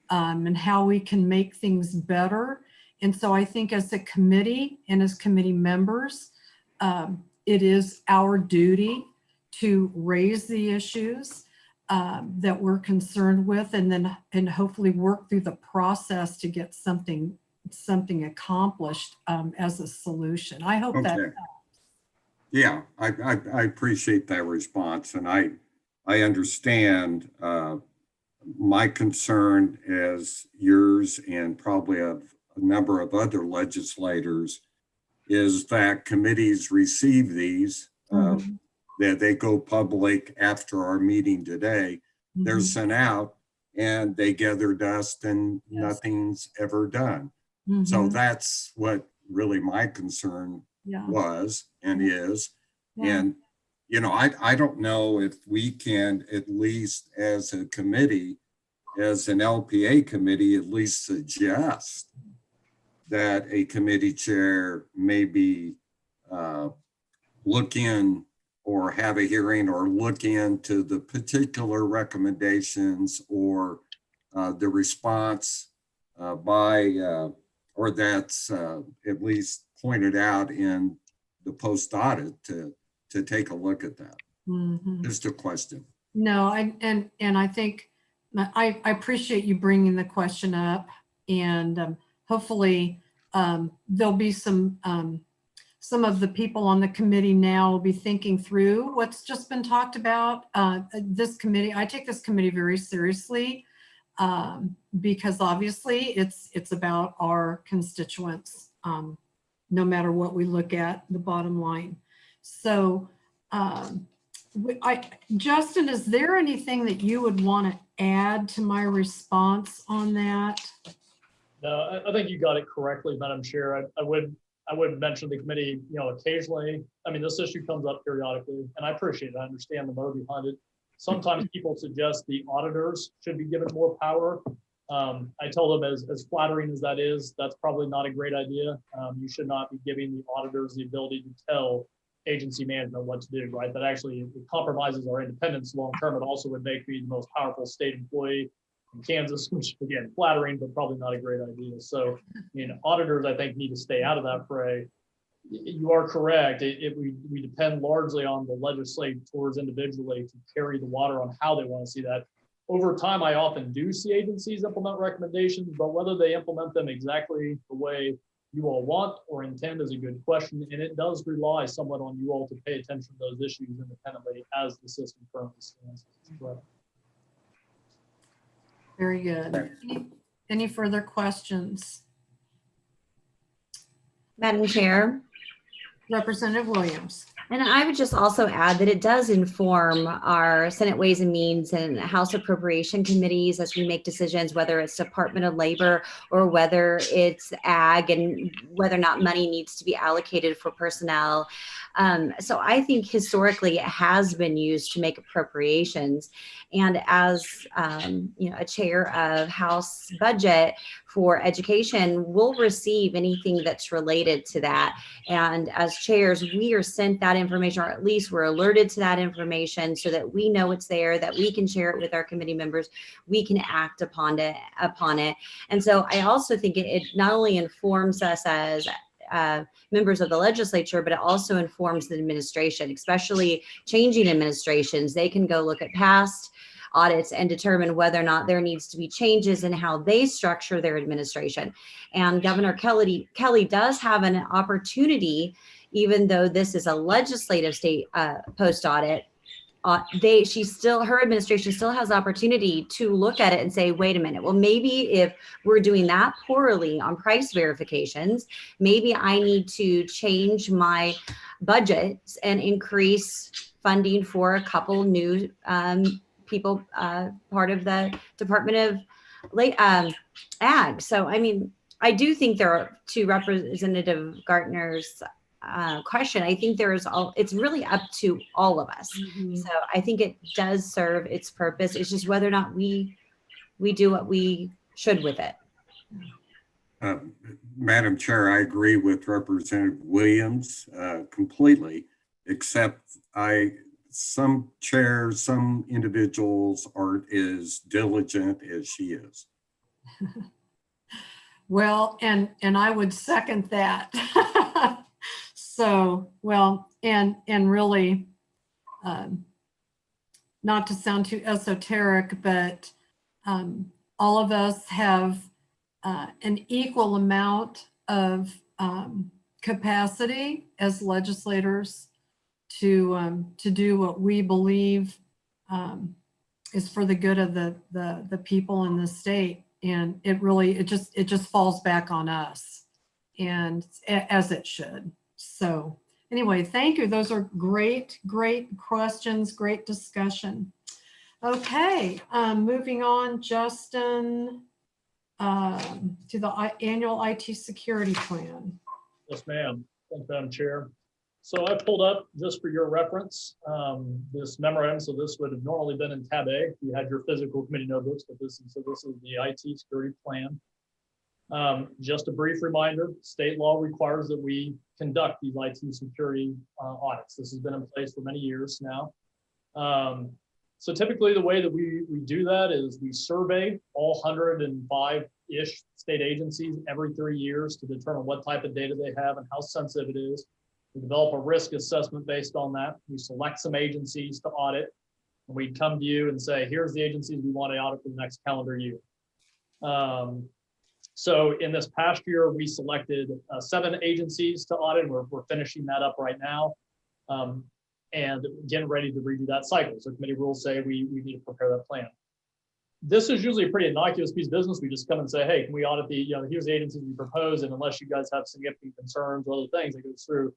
and how we can make things better. And so I think as a committee and as committee members, it is our duty to raise the issues that we're concerned with, and hopefully work through the process to get something accomplished as a solution. I hope that helps. Yeah, I appreciate that response, and I understand my concern as yours and probably a number of other legislators is that committees receive these, that they go public after our meeting today. They're sent out and they gather dust and nothing's ever done. So that's what really my concern was and is. And, I don't know if we can, at least as a committee, as an LPA committee, at least suggest that a committee chair maybe look in or have a hearing or look into the particular recommendations or the response or that's at least pointed out in the post audit to take a look at that. Just a question. No, and I think I appreciate you bringing the question up, and hopefully there'll be some of the people on the committee now will be thinking through what's just been talked about. This committee, I take this committee very seriously because obviously it's about our constituents, no matter what we look at, the bottom line. So Justin, is there anything that you would want to add to my response on that? No, I think you got it correctly, Madam Chair. I would mention the committee, occasionally. I mean, this issue comes up periodically, and I appreciate it. I understand the motive behind it. Sometimes people suggest the auditors should be given more power. I tell them as flattering as that is, that's probably not a great idea. You should not be giving the auditors the ability to tell agency management what to do, right? That actually compromises our independence long term. It also would make me the most powerful state employee in Kansas, which again, flattering, but probably not a great idea. So, auditors, I think, need to stay out of that fray. You are correct. We depend largely on the legislators individually to carry the water on how they want to see that. Over time, I often do see agencies implement recommendations, but whether they implement them exactly the way you all want or intend is a good question. And it does rely somewhat on you all to pay attention to those issues independently as the system currently stands. But, very good. Any further questions? Madam Chair. Representative Williams. And I would just also add that it does inform our Senate Ways and Means and House Appropriation Committees as we make decisions, whether it's Department of Labor or whether it's ag and whether or not money needs to be allocated for personnel. So I think historically it has been used to make appropriations. And as a chair of House Budget for Education, we'll receive anything that's related to that. And as chairs, we are sent that that information, or at least we're alerted to that information so that we know it's there, that we can share it with our committee members, we can act upon it. And so I also think it not only informs us as members of the legislature, but it also informs the administration, especially changing administrations. They can go look at past audits and determine whether or not there needs to be changes in how they structure their administration. And Governor Kelly does have an opportunity, even though this is a legislative state post audit, her administration still has opportunity to look at it and say, wait a minute, well, maybe if we're doing that poorly on price verifications, maybe I need to change my budgets and increase funding for a couple new people, part of the Department of Ag. So, I mean, I do think there are, to Representative Gartner's question, I think it's really up to all of us. So I think it does serve its purpose. It's just whether or not we do what we should with it. Madam Chair, I agree with Representative Williams completely, except some chairs, some individuals aren't as diligent as she is. Well, and I would second that. So, well, and really, not to sound too esoteric, but all of us have an equal amount of capacity as legislators to do what we believe is for the good of the people in the state. And it just falls back on us, and as it should. So anyway, thank you. Those are great questions, great discussion. Okay, moving on, Justin, to the annual IT security plan. Yes, ma'am. Thank you, Madam Chair. So I pulled up, just for your reference, this memorandum. So this would have normally been in tab A if you had your physical committee notebooks, but this is the IT security plan. Just a brief reminder, state law requires that we conduct these IT security audits. This has been in place for many years now. So typically the way that we do that is we survey all 105-ish state agencies every 3 years to determine what type of data they have and how sensitive it is. We develop a risk assessment based on that. We select some agencies to audit, and we come to you and say, here's the agencies we want to audit for the next calendar year. So in this past year, we selected 7 agencies to audit. We're finishing that up right now, and getting ready to redo that cycle. So committee rules say we need to prepare that plan. This is usually a pretty innocuous piece of business. We just come and say, hey, can we audit here's the agencies we propose, and unless you guys have significant concerns or other things, it goes through.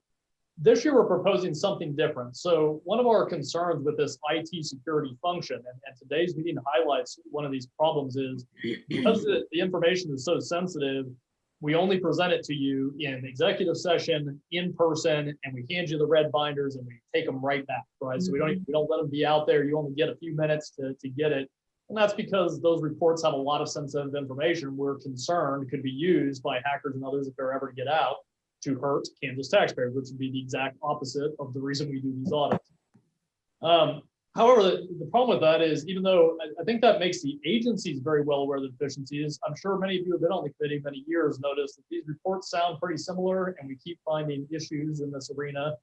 This year, we're proposing something different. So one of our concerns with this IT security function, and today's meeting highlights one of these problems, is because the information is so sensitive, we only present it to you in executive session, in person, and we hand you the red binders and we take them right back, right? So we don't let them be out there. You only get a few minutes to get it. And that's because those reports have a lot of sensitive information we're concerned could be used by hackers and others if they're ever to get out to hurt Kansas taxpayers, which would be the exact opposite of the reason we do these audits. However, the problem with that is, even though I think that makes the agencies very well aware of the deficiencies, I'm sure many of you have been on the committee many years, notice that these reports sound pretty similar and we keep finding issues in this arena.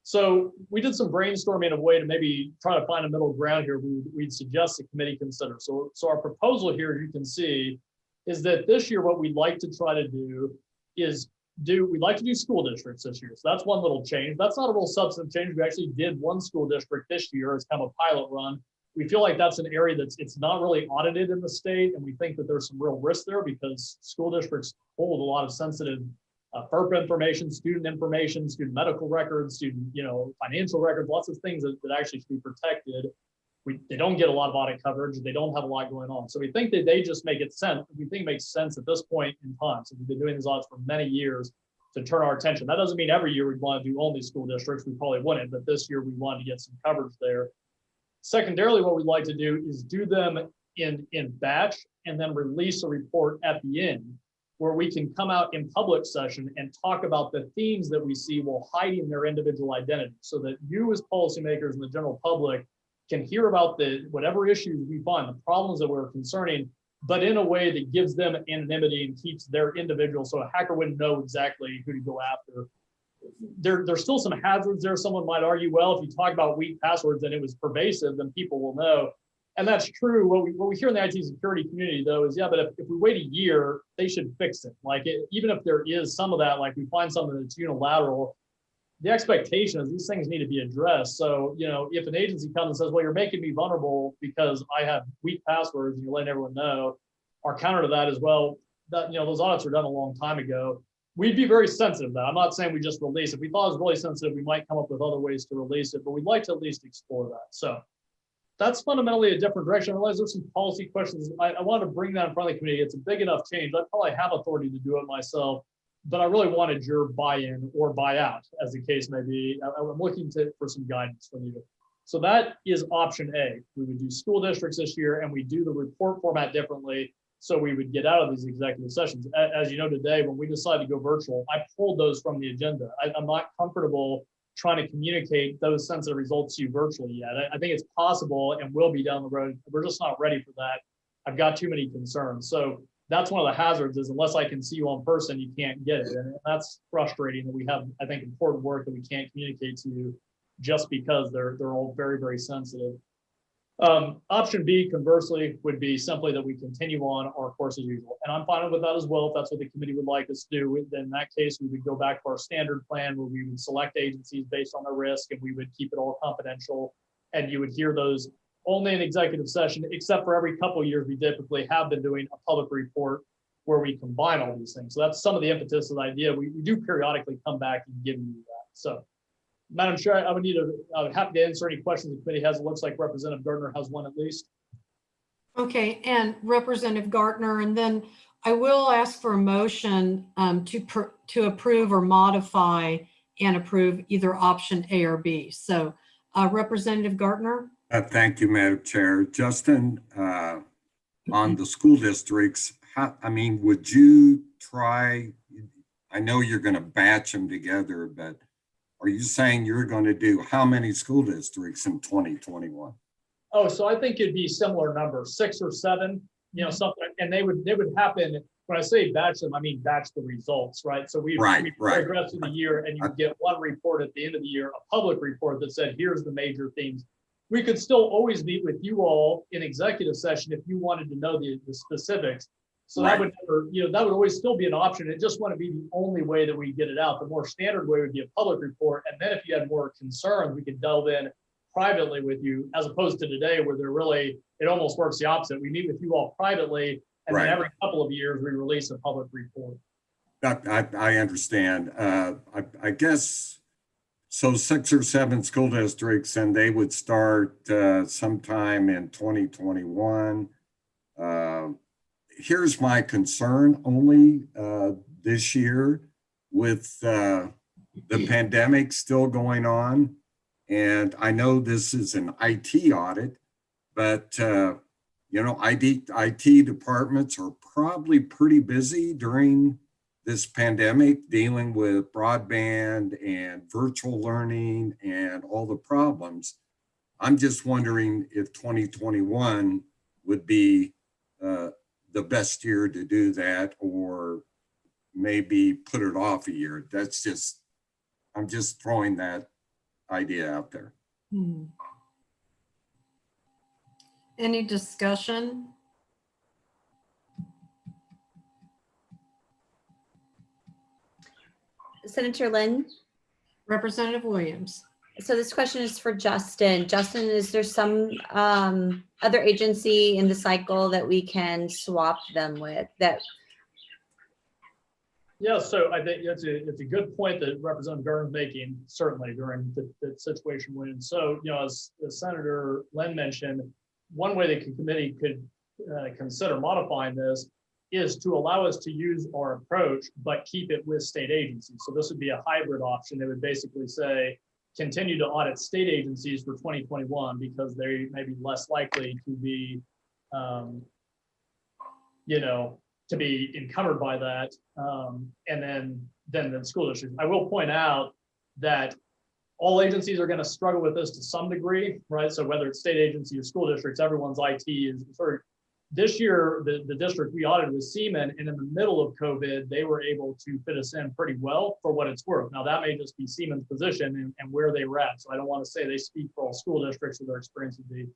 So we did some brainstorming of a way to maybe try to find a middle ground here we'd suggest the committee consider. So our proposal here, you can see, is that this year what we'd like to try to do is we'd like to do school districts this year. So that's one little change. That's not a real substantive change. We actually did one school district this year as kind of a pilot run. We feel like that's an area it's not really audited in the state, and we think that there's some real risk there because school districts hold a lot of sensitive FERPA information, student medical records, student financial records, lots of things that actually should be protected. They don't get a lot of audit coverage. They don't have a lot going on. So we think that they just make it sense. We think it makes sense at this point in time. So we've been doing these audits for many years to turn our attention. That doesn't mean every year we'd want to do only school districts. We probably wouldn't, but this year we wanted to get some coverage there. Secondarily, what we'd like to do is do them in batch and then release a report at the end where we can come out in public session and talk about the themes that we see while hiding their individual identity, so that you as policymakers and the general public can hear about whatever issues we find, the problems that we're concerning, but in a way that gives them anonymity and keeps their individual, so a hacker wouldn't know exactly who to go after. There's still some hazards there. Someone might argue, well, if you talk about weak passwords and it was pervasive, then people will know. And that's true. What we hear in the IT security community, though, is, yeah, but if we wait a year, they should fix it. Like, even if there is some of that, like we find something that's unilateral, the expectation is these things need to be addressed. So, if an agency comes and says, well, you're making me vulnerable because I have weak passwords and you're letting everyone know, our counter to that is, well, that, those audits were done a long time ago. We'd be very sensitive to that. I'm not saying we just release it. If we thought it was really sensitive, we might come up with other ways to release it, but we'd like to at least explore that. So that's fundamentally a different direction. I realize there's some policy questions. I want to bring that in front of the committee. It's a big enough change. I probably have authority to do it myself, but I really wanted your buy-in or buy-out, as the case may be. I'm looking for some guidance from you. So that is option A. We would do school districts this year, and we do the report format differently, so we would get out of these executive sessions. As you know, today, when we decided to go virtual, I pulled those from the agenda. I'm not comfortable trying to communicate those sensitive results to you virtually yet. I think it's possible and will be down the road. We're just not ready for that. I've got too many concerns. So that's one of the hazards, is unless I can see you in person, you can't get it. And that's frustrating that we have, I think, important work that we can't communicate to you just because they're all very, very sensitive. Option B, conversely, would be simply that we continue on our course as usual. And I'm fine with that as well. If that's what the committee would like us to do, then in that case, we would go back to our standard plan where we would select agencies based on their risk, and we would keep it all confidential. And you would hear those only in executive session, except for every couple of years, we typically have been doing a public report where we combine all these things. So that's some of the impetus of the idea. We do periodically come back and give you that. So, Madam Chair, I would have to answer any questions the committee has. It looks like Representative Gardner has one at least. Okay, and Representative Gartner, and then I will ask for a motion to approve or modify and approve either option A or B. So Representative Gartner. Thank you, Madam Chair. Justin, on the school districts, would you try, I know you're going to batch them together, but are you saying you're going to do how many school districts in 2021? Oh, so I think it'd be similar numbers, 6 or 7, something, and they would happen. When I say batch them, I mean batch the results, right? So we progress through the year, and you would get one report at the end of the year, a public report that said, here's the major themes. We could still always meet with you all in executive session if you wanted to know the specifics. So that would never, that would always still be an option. It just wouldn't be the only way that we get it out. The more standard way would be a public report. And then if you had more concerns, we could delve in privately with you, as opposed to today where it almost works the opposite. We meet with you all privately, and then every couple of years we release a public report. I understand. I guess, so 6 or 7 school districts, and they would start sometime in 2021. Here's my concern only this year with the pandemic still going on. And I know this is an IT audit, but IT departments are probably pretty busy during this pandemic, dealing with broadband and virtual learning and all the problems. I'm just wondering if 2021 would be the best year to do that, or maybe put it off a year. I'm just throwing that idea out there. Any discussion? Senator Lynn? Representative Williams. So this question is for Justin. Justin, is there some other agency in the cycle that we can swap them with? Yeah, so I think it's a good point that Representative Gardner is making, certainly during the situation we're in. So, as Senator Lynn mentioned, one way the committee could consider modifying this is to allow us to use our approach, but keep it with state agencies. So this would be a hybrid option. It would basically say, continue to audit state agencies for 2021 because they may be less likely to be, to be encumbered by that. And then the school district. I will point out that all agencies are going to struggle with this to some degree, right? So whether it's state agency or school districts, everyone's IT is sort of, this year, the district we audited was Seaman, and in the middle of COVID, they were able to fit us in pretty well for what it's worth. Now that may just be Seaman's position and where they were at. So I don't want to say they speak for all school districts or their experience would be.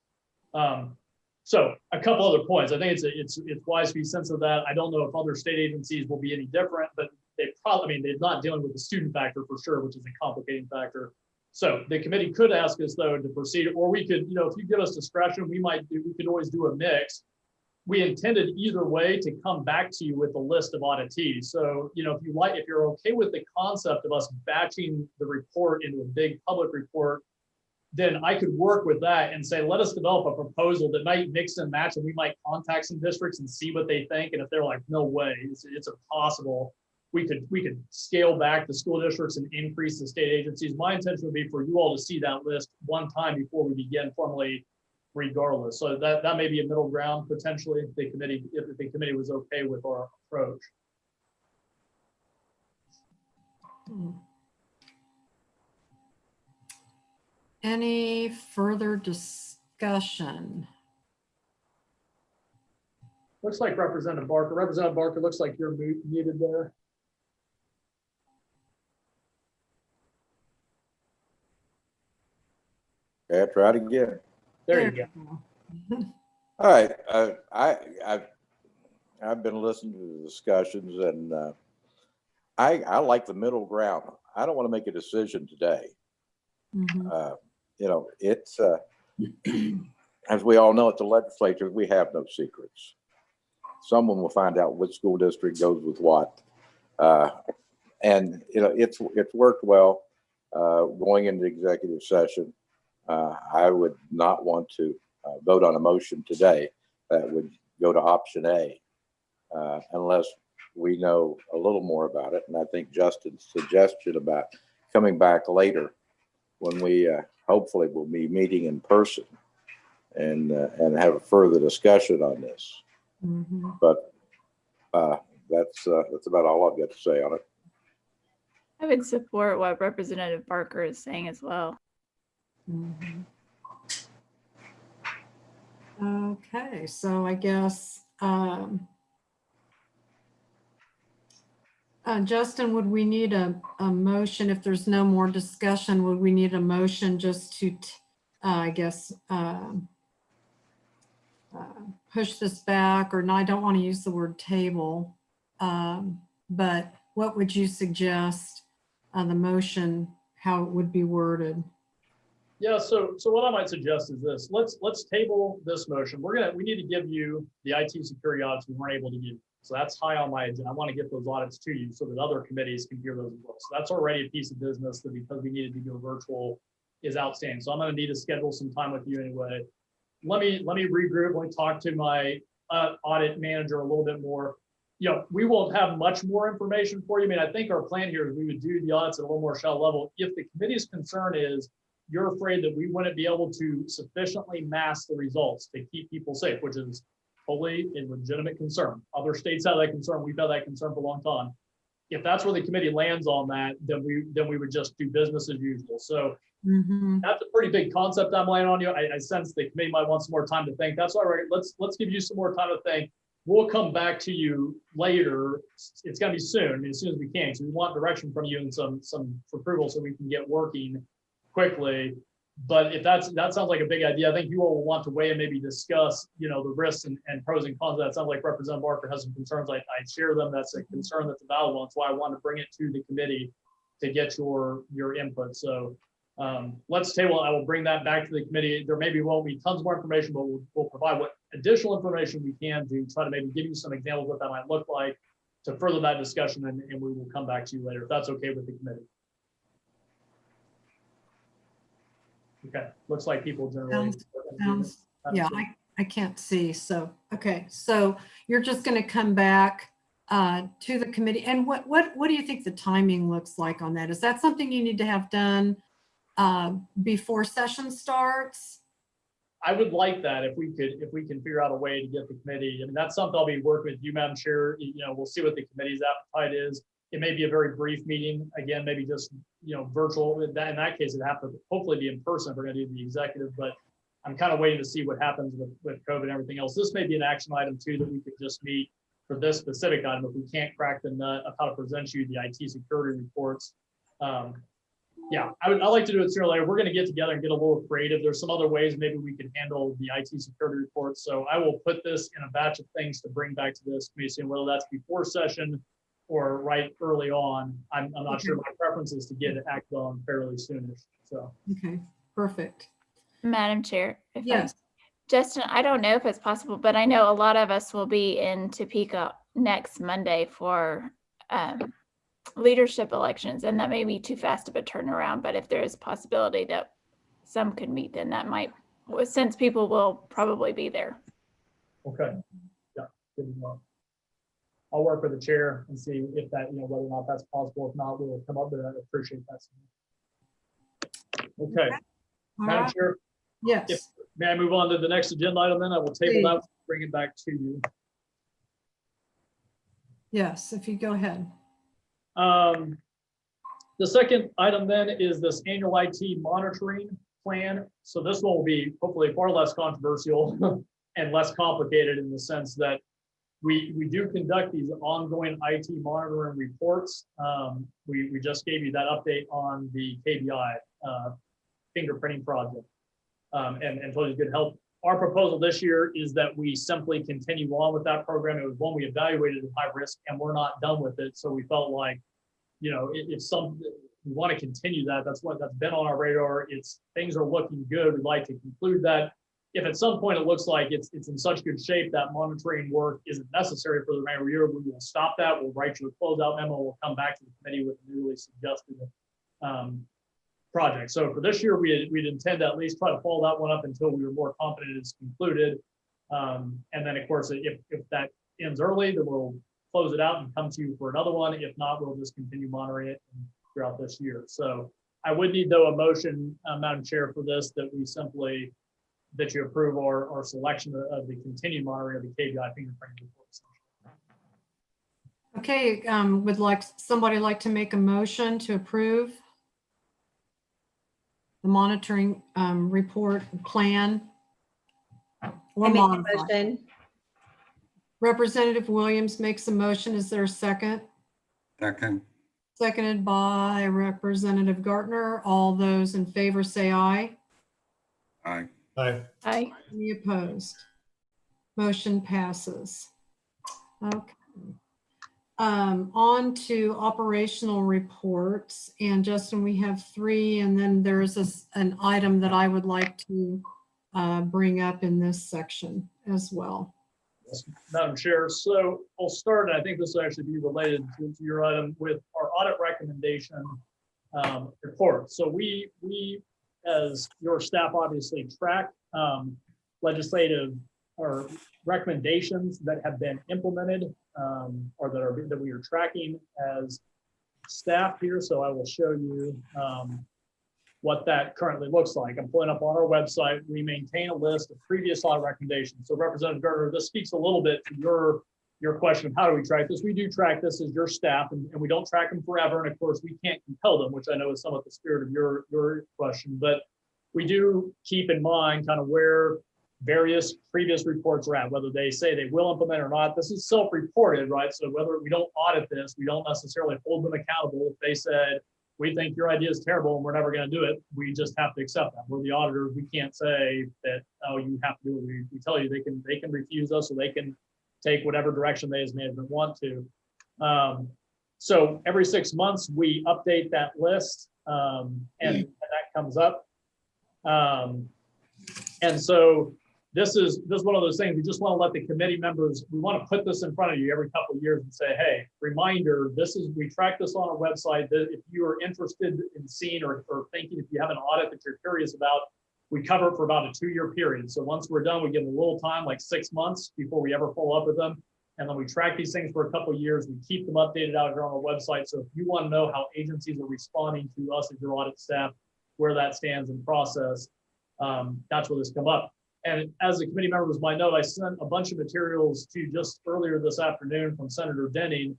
So a couple other points. I think it's wise to be sensitive to that. I don't know if other state agencies will be any different, but they probably, I mean, they're not dealing with the student factor for sure, which is a complicating factor. So the committee could ask us though to proceed, or we could, you know, if you give us discretion, we could always do a mix. We intended either way to come back to you with a list of auditees. So, you know, if you're okay with the concept of us batching the report into a big public report, then I could work with that and say, let us develop a proposal that might mix and match, and we might contact some districts and see what they think. And if they're like, no way, it's impossible, we could scale back the school districts and increase the state agencies. My intention would be for you all to see that list one time before we begin formally, regardless. So that may be a middle ground potentially if the committee was okay with our approach. Any further discussion? Looks like Representative Barker. Representative Barker, looks like you're muted there. Okay, try it again. There you go. All right, I've been listening to the discussions, and I like the middle ground. I don't want to make a decision today. Mhm. You know, it's as we all know at the legislature, we have no secrets. Someone will find out which school district goes with what, and you know it's worked well going into executive session. I would not want to vote on a motion today that would go to option A unless we know a little more about it. And I think Justin's suggestion about coming back later when we hopefully will be meeting in person and have a further discussion on this. Mhm. But that's about all I've got to say on it. I would support what Representative Barker is saying as well. Mhm. Okay, so I guess, Justin, would we need a motion if there's no more discussion? Would we need a motion just to, I guess, push this back, or no, I don't want to use the word table, but what would you suggest the motion, how it would be worded? Yeah, so what I might suggest is this. Let's table this motion. We need to give you the IT security audits we weren't able to give you. So that's high on my agenda. I want to get those audits to you so that other committees can hear those as well. So that's already a piece of business that, because we needed to go virtual, is outstanding. So I'm going to need to schedule some time with you anyway. Let me regroup. Let me talk to my audit manager a little bit more. You know, we won't have much more information for you. I mean, I think our plan here is we would do the audits at a little more shallow level. If the committee's concern is you're afraid that we wouldn't be able to sufficiently mask the results to keep people safe, which is totally a legitimate concern. Other states have that concern. We've had that concern for a long time. If that's where the committee lands on that, then we would just do business as usual. So that's a pretty big concept I'm laying on you. I sense the committee might want some more time to think. That's all right. Let's give you some more time to think. We'll come back to you later. It's going to be soon. I mean, as soon as we can. So we want direction from you and some approval so we can get working quickly. But if that sounds like a big idea, I think you all will want to weigh and maybe discuss, you know, the risks and pros and cons of that. Sounds like Representative Barker has some concerns. I share them. That's a concern that's a valid one. That's why I want to bring it to the committee to get your input. So let's table. I will bring that back to the committee. There maybe won't be tons more information, but we'll provide what additional information we can to try to maybe give you some examples of what that might look like to further that discussion, and we will come back to you later if that's okay with the committee. Okay, looks like people generally. Sounds, yeah, I can't see. So, okay, so you're just going to come back to the committee. And what do you think the timing looks like on that? Is that something you need to have done before session starts? I would like that if we can figure out a way to get the committee. I mean, that's something I'll be working with you, Madam Chair. We'll see what the committee's appetite is. It may be a very brief meeting. Again, maybe just, virtual. In that case, it'd have to hopefully be in person if we're going to do the executive, but I'm kind of waiting to see what happens with COVID and everything else. This may be an action item too, that we could just meet for this specific item if we can't crack the nut of how to present you the IT security reports. Yeah, I'd like to do it sooner or later. We're going to get together and get a little creative. There's some other ways maybe we could handle the IT security reports. So I will put this in a batch of things to bring back to this committee soon, whether that's before session or right early on. I'm not sure. My preference is to get it acted on fairly soonish. So. Okay, perfect. Madam Chair. Yes. Justin, I don't know if it's possible, but I know a lot of us will be in Topeka next Monday for leadership elections, and that may be too fast of a turnaround, but if there is a possibility that some could meet, then that might, since people will probably be there. Okay. Yeah. Good enough. I'll work with the chair and see if that, whether or not that's possible. If not, we'll come up with that. I appreciate that. Okay. All Madam right. Chair, Yes. may I move on to the next agenda item then? I will table that, bring it back to you. Yes, if you go ahead. The second item then is this annual IT monitoring plan. So this one will be hopefully far less controversial and less complicated in the sense that we do conduct these ongoing IT monitoring reports. We just gave you that update on the KBI fingerprinting project and told you good help. Our proposal this year is that we simply continue on with that program. It was one we evaluated as high risk and we're not done with it. So we felt like, if we want to continue that, that's been on our radar. Things are looking good. We'd like to conclude that. If at some point it looks like it's in such good shape that monitoring work isn't necessary for the remainder of the year, we will stop that. We'll write you a closeout memo. We'll come back to the committee with a newly suggested project. So for this year, we'd intend to at least try to follow that one up until we were more confident it's concluded. And then of course, if that ends early, then we'll close it out and come to you for another one. If not, we'll just continue monitoring it throughout this year. So I would need though a motion, Madam Chair, for this, that you approve our selection of the continued monitoring of the KBI fingerprinting reports. Okay, would somebody like to make a motion to approve the monitoring report plan? Or I make a modify? motion. Representative Williams makes a motion. Is there a second? Second. Seconded by Representative Gartner. All those in favor say aye. Aye. Aye. Aye. Any opposed? Motion passes. Okay. On to operational reports. And Justin, we have 3, and then there's an item that I would like to bring up in this section as well. Yes, Madam Chair, so I'll start, and I think this will actually be related to your item with our audit recommendation report. So we as your staff obviously track legislative or recommendations that have been implemented or that we are tracking as staff here. So I will show you what that currently looks like. I'm pulling up on our website. We maintain a list of previous audit recommendations. So Representative Gardner, this speaks a little bit to your question of how do we track this? We do track this as your staff, and we don't track them forever. And of course, we can't compel them, which I know is somewhat the spirit of your question. But we do keep in mind kind of where various previous reports are at, whether they say they will implement or not. This is self-reported, right? So whether we don't audit this, we don't necessarily hold them accountable. If they said, we think your idea is terrible and we're never going to do it, we just have to accept that. We're the auditors. We can't say that, oh, you have to do it. We tell you they can refuse us, or they can take whatever direction they as management want to. So every 6 months we update that list, and that comes up. And so this is one of those things. We just want to let the committee members, we want to put this in front of you every couple of years and say, hey, reminder, we track this on our website, that if you are interested in seeing or thinking, if you have an audit that you're curious about, we cover it for about a 2-year period. So once we're done, we give them a little time, like 6 months before we ever follow up with them. And then we track these things for a couple of years. We keep them updated out here on our website. So if you want to know how agencies are responding to us as your audit staff, where that stands in process, that's where this come up. And as the committee members might know, I sent a bunch of materials to you just earlier this afternoon from Senator Denning.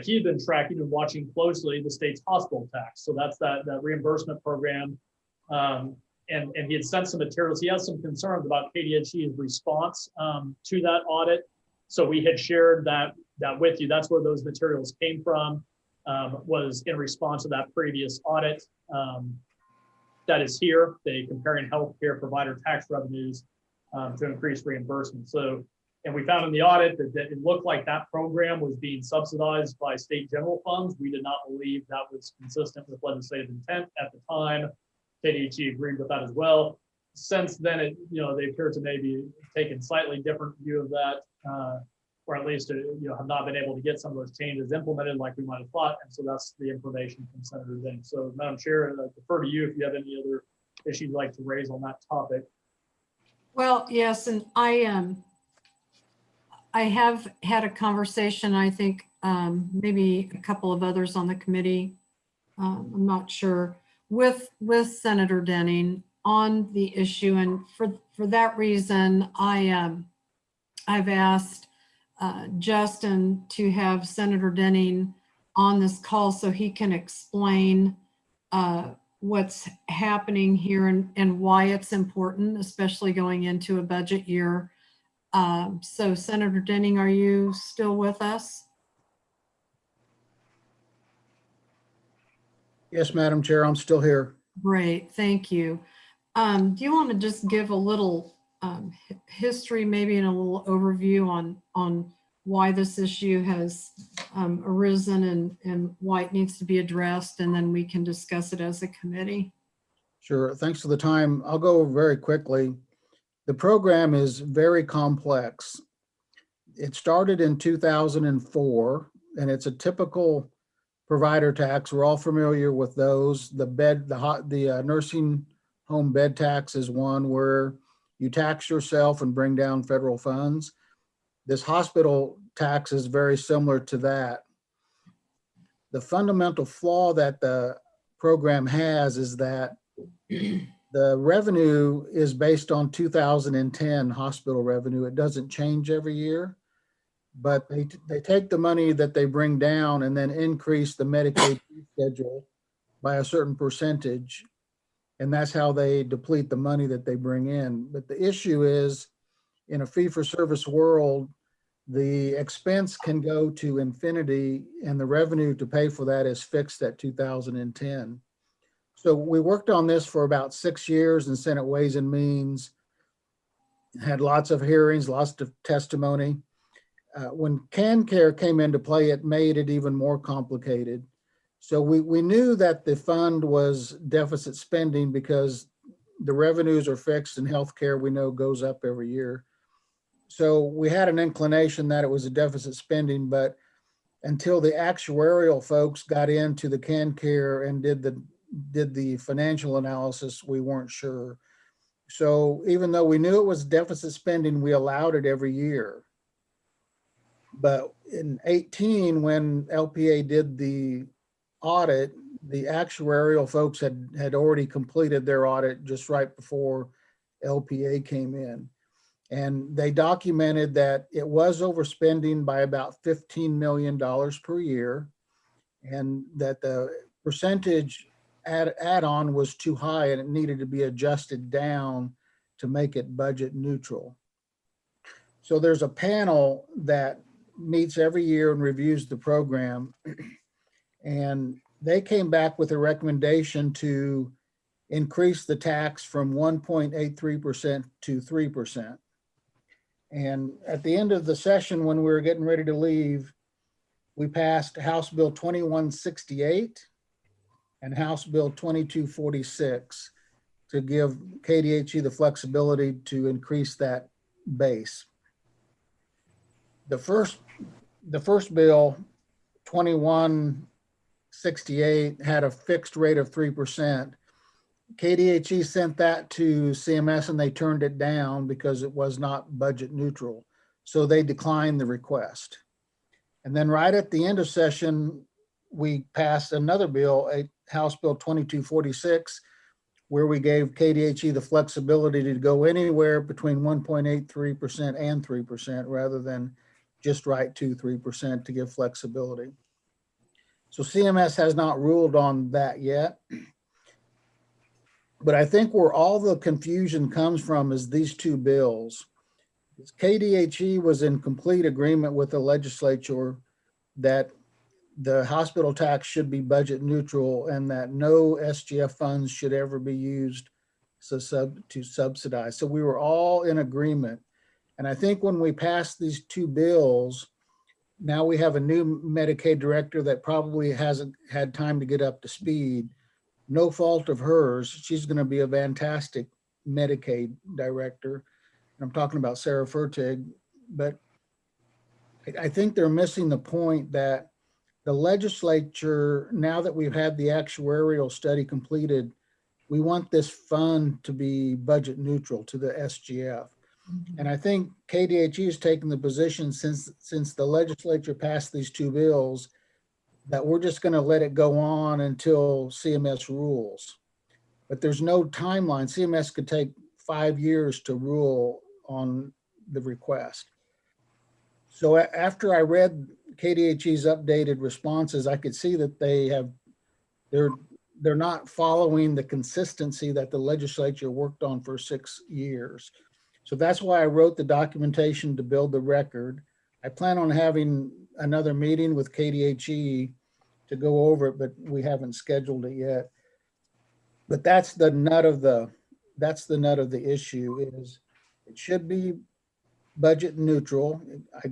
He had been tracking and watching closely the state's hospital tax. So that's that reimbursement program. And he had sent some materials. He has some concerns about KDHE's response to that audit. So we had shared that with you. That's where those materials came from, was in response to that previous audit. That is here, they comparing healthcare provider tax revenues to increase reimbursement. So, and we found in the audit that it looked like that program was being subsidized by state general funds. We did not believe that was consistent with legislative intent at the time. KDHE agreed with that as well. Since then, they appear to maybe taken slightly different view of that, or at least have not been able to get some of those changes implemented like we might have thought. And so that's the information from Senator Ding. So Madam Chair, I defer to you if you have any other issues you'd like to raise on that topic. Well, yes, and I have had a conversation, I think maybe a couple of others on the committee, I'm not sure, with Senator Denning on the issue. And for that reason, I've asked Justin to have Senator Denning on this call so he can explain what's happening here and why it's important, especially going into a budget year. So Senator Denning, are you still with us? Yes, Madam Chair, I'm still here. Great, thank you. Do you want to just give a little history, maybe, and a little overview on why this issue has arisen and why it needs to be addressed, and then we can discuss it as a committee? Sure, thanks for the time. I'll go very quickly. The program is very complex. It started in 2004, and it's a typical provider tax. We're all familiar with those. The nursing home bed tax is one where you tax yourself and bring down federal funds. This hospital tax is very similar to that. The fundamental flaw that the program has is that the revenue is based on 2010 hospital revenue. It doesn't change every year, but they take the money that they bring down and then increase the Medicaid schedule by a certain percentage. And that's how they deplete the money that they bring in. But the issue is, in a fee-for-service world, the expense can go to infinity and the revenue to pay for that is fixed at 2010. So we worked on this for about 6 years in Senate Ways and Means, had lots of hearings, lots of testimony. When CanCare came into play, it made it even more complicated. So we knew that the fund was deficit spending because the revenues are fixed and healthcare we know goes up every year. So we had an inclination that it was a deficit spending, but until the actuarial folks got into the CanCare and did the financial analysis, we weren't sure. So even though we knew it was deficit spending, we allowed it every year. But in 2018, when LPA did the audit, the actuarial folks had already completed their audit just right before LPA came in. And they documented that it was overspending by about $15 million per year, and that the percentage add-on was too high and it needed to be adjusted down to make it budget neutral. So there's a panel that meets every year and reviews the program. And they came back with a recommendation to increase the tax from 1.83% to 3%. And at the end of the session, when we were getting ready to leave, we passed House Bill 2168 and House Bill 2246 to give KDHE the flexibility to increase that base. The first bill, 2168, had a fixed rate of 3%. KDHE sent that to CMS and they turned it down because it was not budget neutral. So they declined the request. And then right at the end of session, we passed another bill, House Bill 2246, where we gave KDHE the flexibility to go anywhere between 1.83% and 3% rather than just right to 3% to give flexibility. So CMS has not ruled on that yet. But I think where all the confusion comes from is these two bills. KDHE was in complete agreement with the legislature that the hospital tax should be budget neutral and that no SGF funds should ever be used to subsidize. So we were all in agreement. And I think when we passed these two bills, now we have a new Medicaid director that probably hasn't had time to get up to speed. No fault of hers. She's going to be a fantastic Medicaid director. I'm talking about Sarah Fertig, but I think they're missing the point that the legislature, now that we've had the actuarial study completed, we want this fund to be budget neutral to the SGF. And I think KDHE has taken the position since the legislature passed these two bills that we're just going to let it go on until CMS rules. But there's no timeline. CMS could take 5 years to rule on the request. So after I read KDHE's updated responses, I could see that they're not following the consistency that the legislature worked on for 6 years. So that's why I wrote the documentation to build the record. I plan on having another meeting with KDHE to go over it, but we haven't scheduled it yet. But that's the nut of the issue is it should be budget neutral.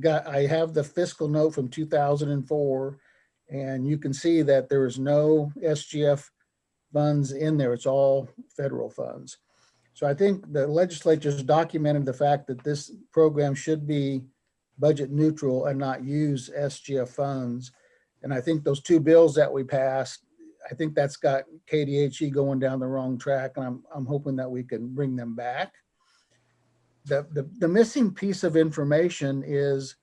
I have the fiscal note from 2004, and you can see that there is no SGF funds in there. It's all federal funds. So I think the legislature's documented the fact that this program should be budget neutral and not use SGF funds. And I think those two bills that we passed, I think that's got KDHE going down the wrong track, and I'm hoping that we can bring them back. The missing piece of information is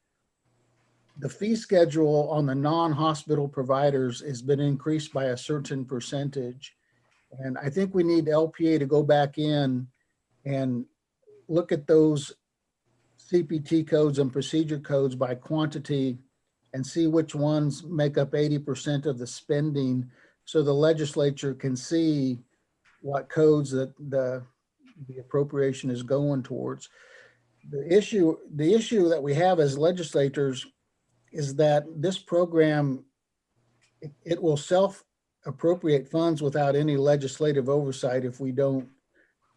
the fee schedule on the non-hospital providers has been increased by a certain percentage. And I think we need LPA to go back in and look at those CPT codes and procedure codes by quantity and see which ones make up 80% of the spending, so the legislature can see what codes that the appropriation is going towards. The issue that we have as legislators is that this program, it will self-appropriate funds without any legislative oversight if we don't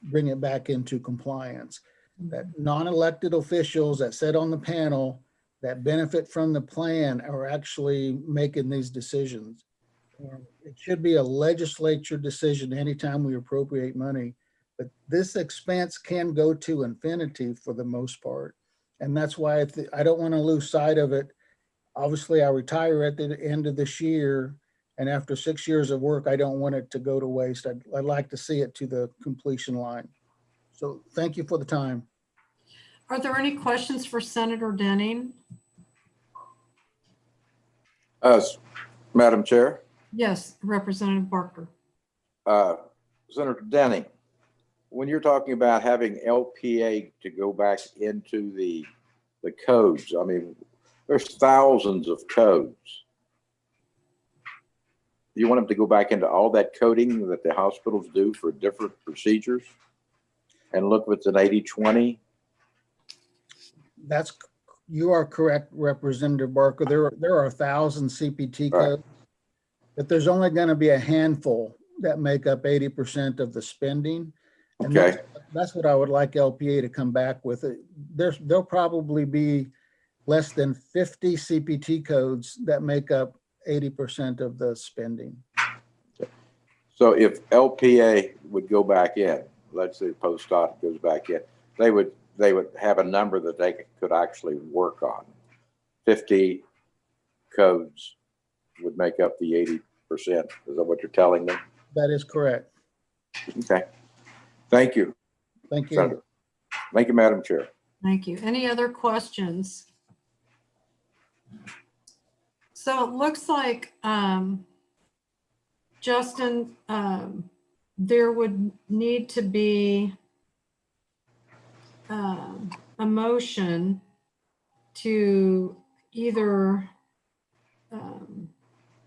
bring it back into compliance. That non-elected officials that sit on the panel that benefit from the plan are actually making these decisions. And it should be a legislature decision anytime we appropriate money. But this expense can go to infinity for the most part. And that's why I don't want to lose sight of it. Obviously, I retire at the end of this year. And after 6 years of work, I don't want it to go to waste. I'd like to see it to the completion line. So thank you for the time. Are there any questions for Senator Denning? Madam Chair, Yes, Representative Barker. Senator Denning, when you're talking about having LPA to go back into the codes, I mean, there's thousands of codes. You want them to go back into all that coding that the hospitals do for different procedures and look if it's an 80-20? You are correct, Representative Barker. There are 1,000 CPT codes, but there's only going to be a handful that make up 80% of the spending. And Okay. That's what I would like LPA to come back with. There'll probably be less than 50 CPT codes that make up 80% of the spending. So if LPA would go back in, let's say post-op goes back in, they would have a number that they could actually work on. 50 codes would make up the 80%. Is that what you're telling me? That is correct. Okay. Thank you. Thank you. Senator. Thank you, Madam Chair. Thank you. Any other questions? So it looks like Justin there would need to be a motion to either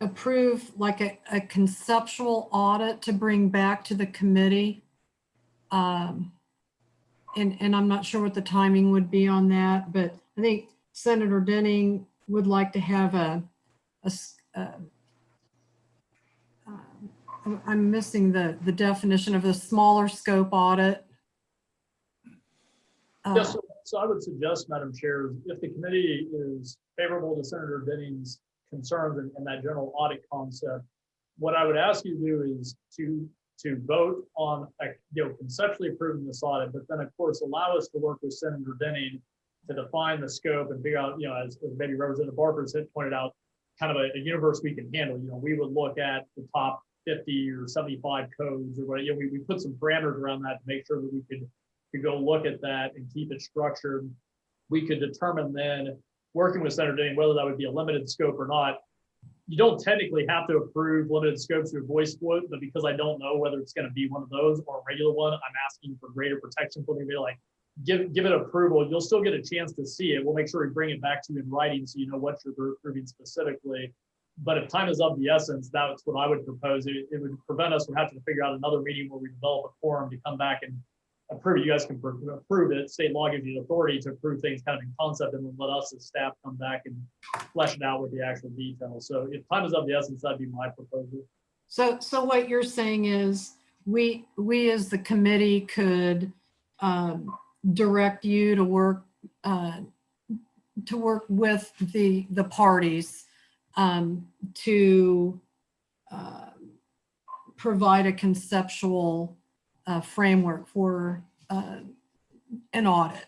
approve like a conceptual audit to bring back to the committee. And I'm not sure what the timing would be on that, but I think Senator Denning would like to have I'm missing the definition of a smaller scope audit. Yes, so I would suggest, Madam Chair, if the committee is favorable to Senator Denning's concerns and that general audit concept, what I would ask you to do is to vote on, conceptually approving this audit, but then of course allow us to work with Senator Denning to define the scope and figure out, as maybe Representative Barker had pointed out, kind of a universe we can handle. We would look at the top 50 or 75 codes or what. We put some parameters around that to make sure that we could go look at that and keep it structured. We could determine then, working with Senator Denning, whether that would be a limited scope or not. You don't technically have to approve limited scopes through a voice vote, but because I don't know whether it's going to be one of those or a regular one, I'm asking for greater protection for me. Like, give it approval. You'll still get a chance to see it. We'll make sure we bring it back to you in writing so you know what you're approving specifically. But if time is of the essence, that's what I would propose. It would prevent us from having to figure out another meeting where we develop a quorum to come back and approve it. You guys can approve it. State law gives you the authority to approve things kind of in concept, and then let us as staff come back and flesh it out with the actual details. So if time is of the essence, that'd be my proposal. So what you're saying is we as the committee could direct you to work with the parties to provide a conceptual framework for an audit.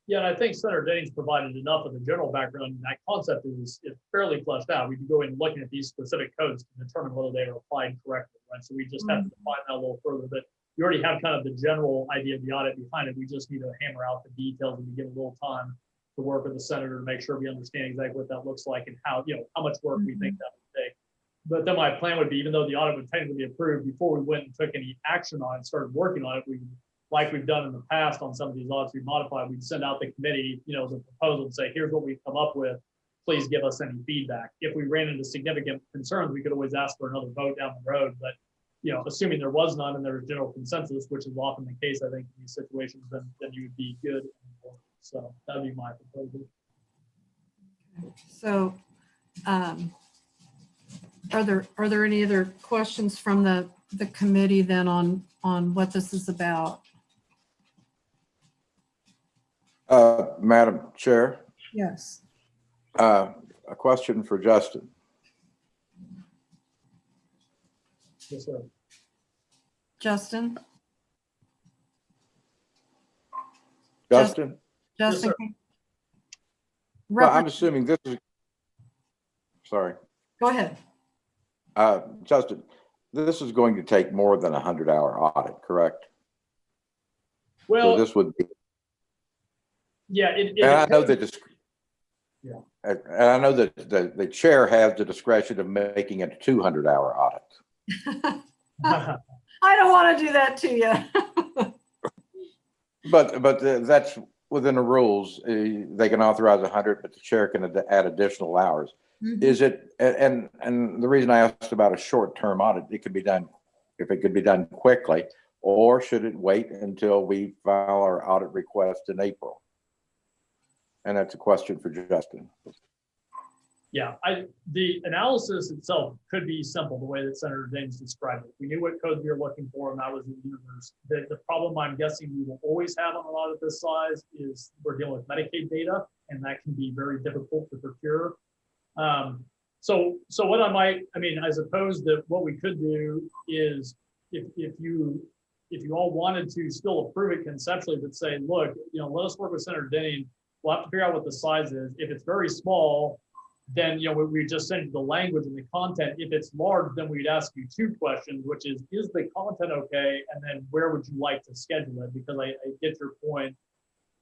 Yeah, and I think Senator Denning's provided enough of the general background. That concept is fairly fleshed out. We can go in looking at these specific codes to determine whether they are applied correctly, right? So we just have to define that a little further, but you already have kind of the general idea of the audit behind it. We just need to hammer out the details and give a little time to work with the senator to make sure we understand exactly what that looks like and how much work we think that would take. But then my plan would be, even though the audit would technically be approved, before we went and took any action on it, started working on it, like we've done in the past on some of these audits we modified, we'd send out the committee, the proposal and say, here's what we've come up with. Please give us any feedback. If we ran into significant concerns, we could always ask for another vote down the road. But assuming there was none and there was general consensus, which is often the case, I think, in these situations, then you would be good. So that'd be my proposal. So are there any other questions from the committee then on what this is about? Madam Chair, Yes. a question for Justin. Yes, sir. Justin? Justin? Justin? Yes, Well, I'm assuming this is, sorry. Go ahead. Justin, this is going to take more than 100-hour audit, correct? Well, So this would be, yeah, and I know that and I know that the chair has the discretion of making it a 200-hour audit. I don't want to do that to you. But that's within the rules. They can authorize 100, but the chair can add additional hours. Mm-hmm. Is it, and the reason I asked about a short-term audit, it could be done, if it could be done quickly, or should it wait until we file our audit request in April? And that's a question for Justin. Yeah, the analysis itself could be simple, the way that Senator Daines described it. We knew what codes we were looking for, and that was the universe. The problem I'm guessing we will always have on an audit this size is we're dealing with Medicaid data, and that can be very difficult to procure. So what I suppose that what we could do is if you all wanted to still approve it conceptually, but say, look, let us work with Senator Denning. We'll have to figure out what the size is. If it's very small, then we just send you the language and the content. If it's large, then we'd ask you two questions, which is the content okay? And then where would you like to schedule it? Because I get your point.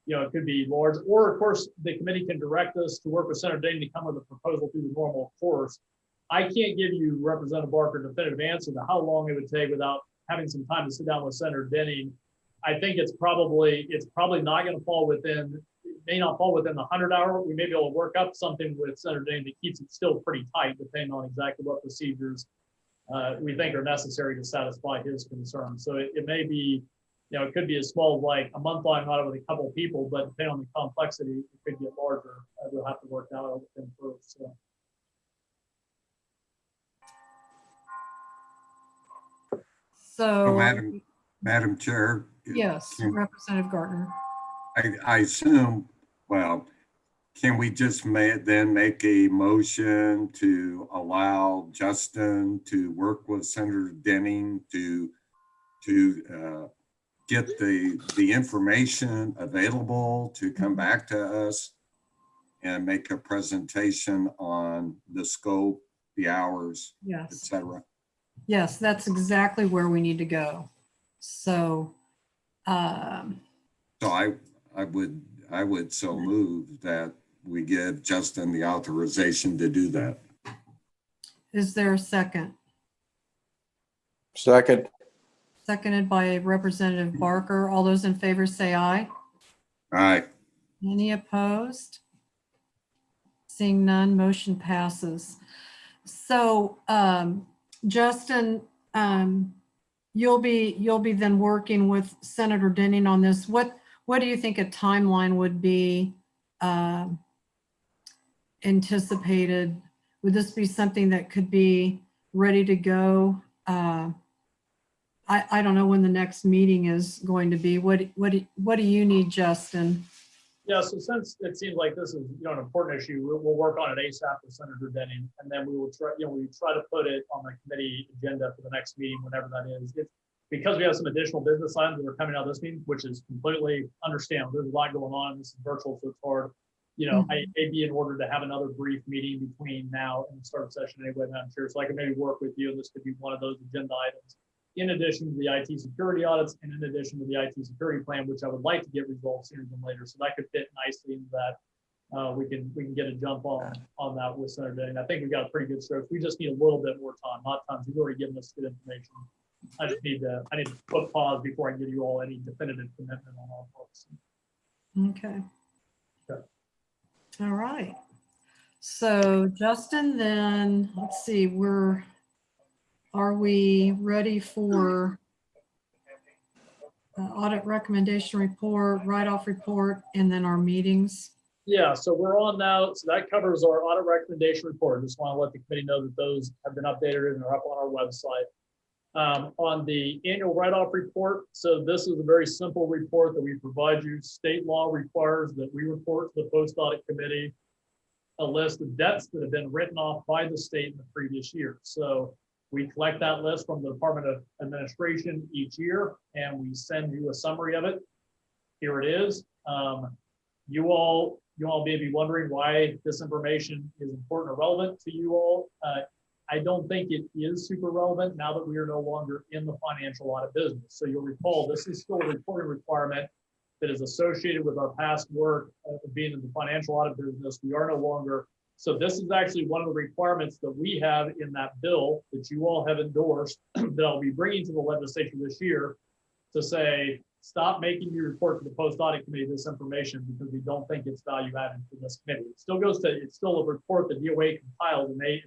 It could be large, or of course, the committee can direct us to work with Senator Denning to come with a proposal through the normal course. I can't give you, Representative Barker, a definitive answer to how long it would take without having some time to sit down with Senator Denning. I think it's probably not going to fall within, it may not fall within the 100-hour. We may be able to work up something with Senator Denning that keeps it still pretty tight, depending on exactly what procedures we think are necessary to satisfy his concerns. So it may be, it could be as small as like a month-long audit with a couple of people, but depending on the complexity, it could get larger. We'll have to work that out with him first. So. So, So, Madam Chair. yes, can- Representative Gardner. I assume, well, can we just then make a motion to allow Justin to work with Senator Denning to get the information available to come back to us and make a presentation on the scope, the hours, et Yes. cetera? Yes, that's exactly where we need to go. So, So I would so move that we give Justin the authorization to do that. is there a second? Second. Seconded by Representative Barker. All those in favor say aye. Aye. Any opposed? Seeing none, motion passes. So, Justin, you'll be then working with Senator Denning on this. What do you think a timeline would be anticipated? Would this be something that could be ready to go? I don't know when the next meeting is going to be. What do you need, Justin? Yeah, so since it seems like this is an important issue, we'll work on it ASAP with Senator Denning, and then we will try to put it on the committee agenda for the next meeting, whenever that is. Because we have some additional business items that are coming out of this meeting, which is completely understandable. There's a lot going on. This is virtual, so it's hard. I may be in order to have another brief meeting between now and the start of session anyway, Madam Chair, so I can maybe work with you, and this could be one of those agenda items, in addition to the IT security audits and in addition to the IT security plan, which I would like to get resolved sooner than later. So that could fit nicely into that. We can get a jump on that with Senator Denning. I think we've got a pretty good stroke. We just need a little bit more time. Not time. He's already given us good information. I need to put pause before I give you all any definitive commitment on all folks. Okay. All right. So Justin, then let's see, are we ready for audit recommendation report, write-off report, and then our meetings? Yeah, so we're on now. So that covers our audit recommendation report. Just want to let the committee know that those have been updated and are up on our website. On the annual write-off report, so this is a very simple report that we provide you. State law requires that we report to the post-audit committee a list of debts that have been written off by the state in the previous year. So we collect that list from the Department of Administration each year, and we send you a summary of it. Here it is. You all may be wondering why this information is important or relevant to you all. I don't think it is super relevant now that we are no longer in the financial audit business. So you'll recall this is still a reporting requirement that is associated with our past work of being in the financial audit business. We are no longer. So this is actually one of the requirements that we have in that bill that you all have endorsed that I'll be bringing to the legislature this year to say, stop making me report to the post-audit committee this information because we don't think it's value added to this committee. It's still a report that DOA compiled, and they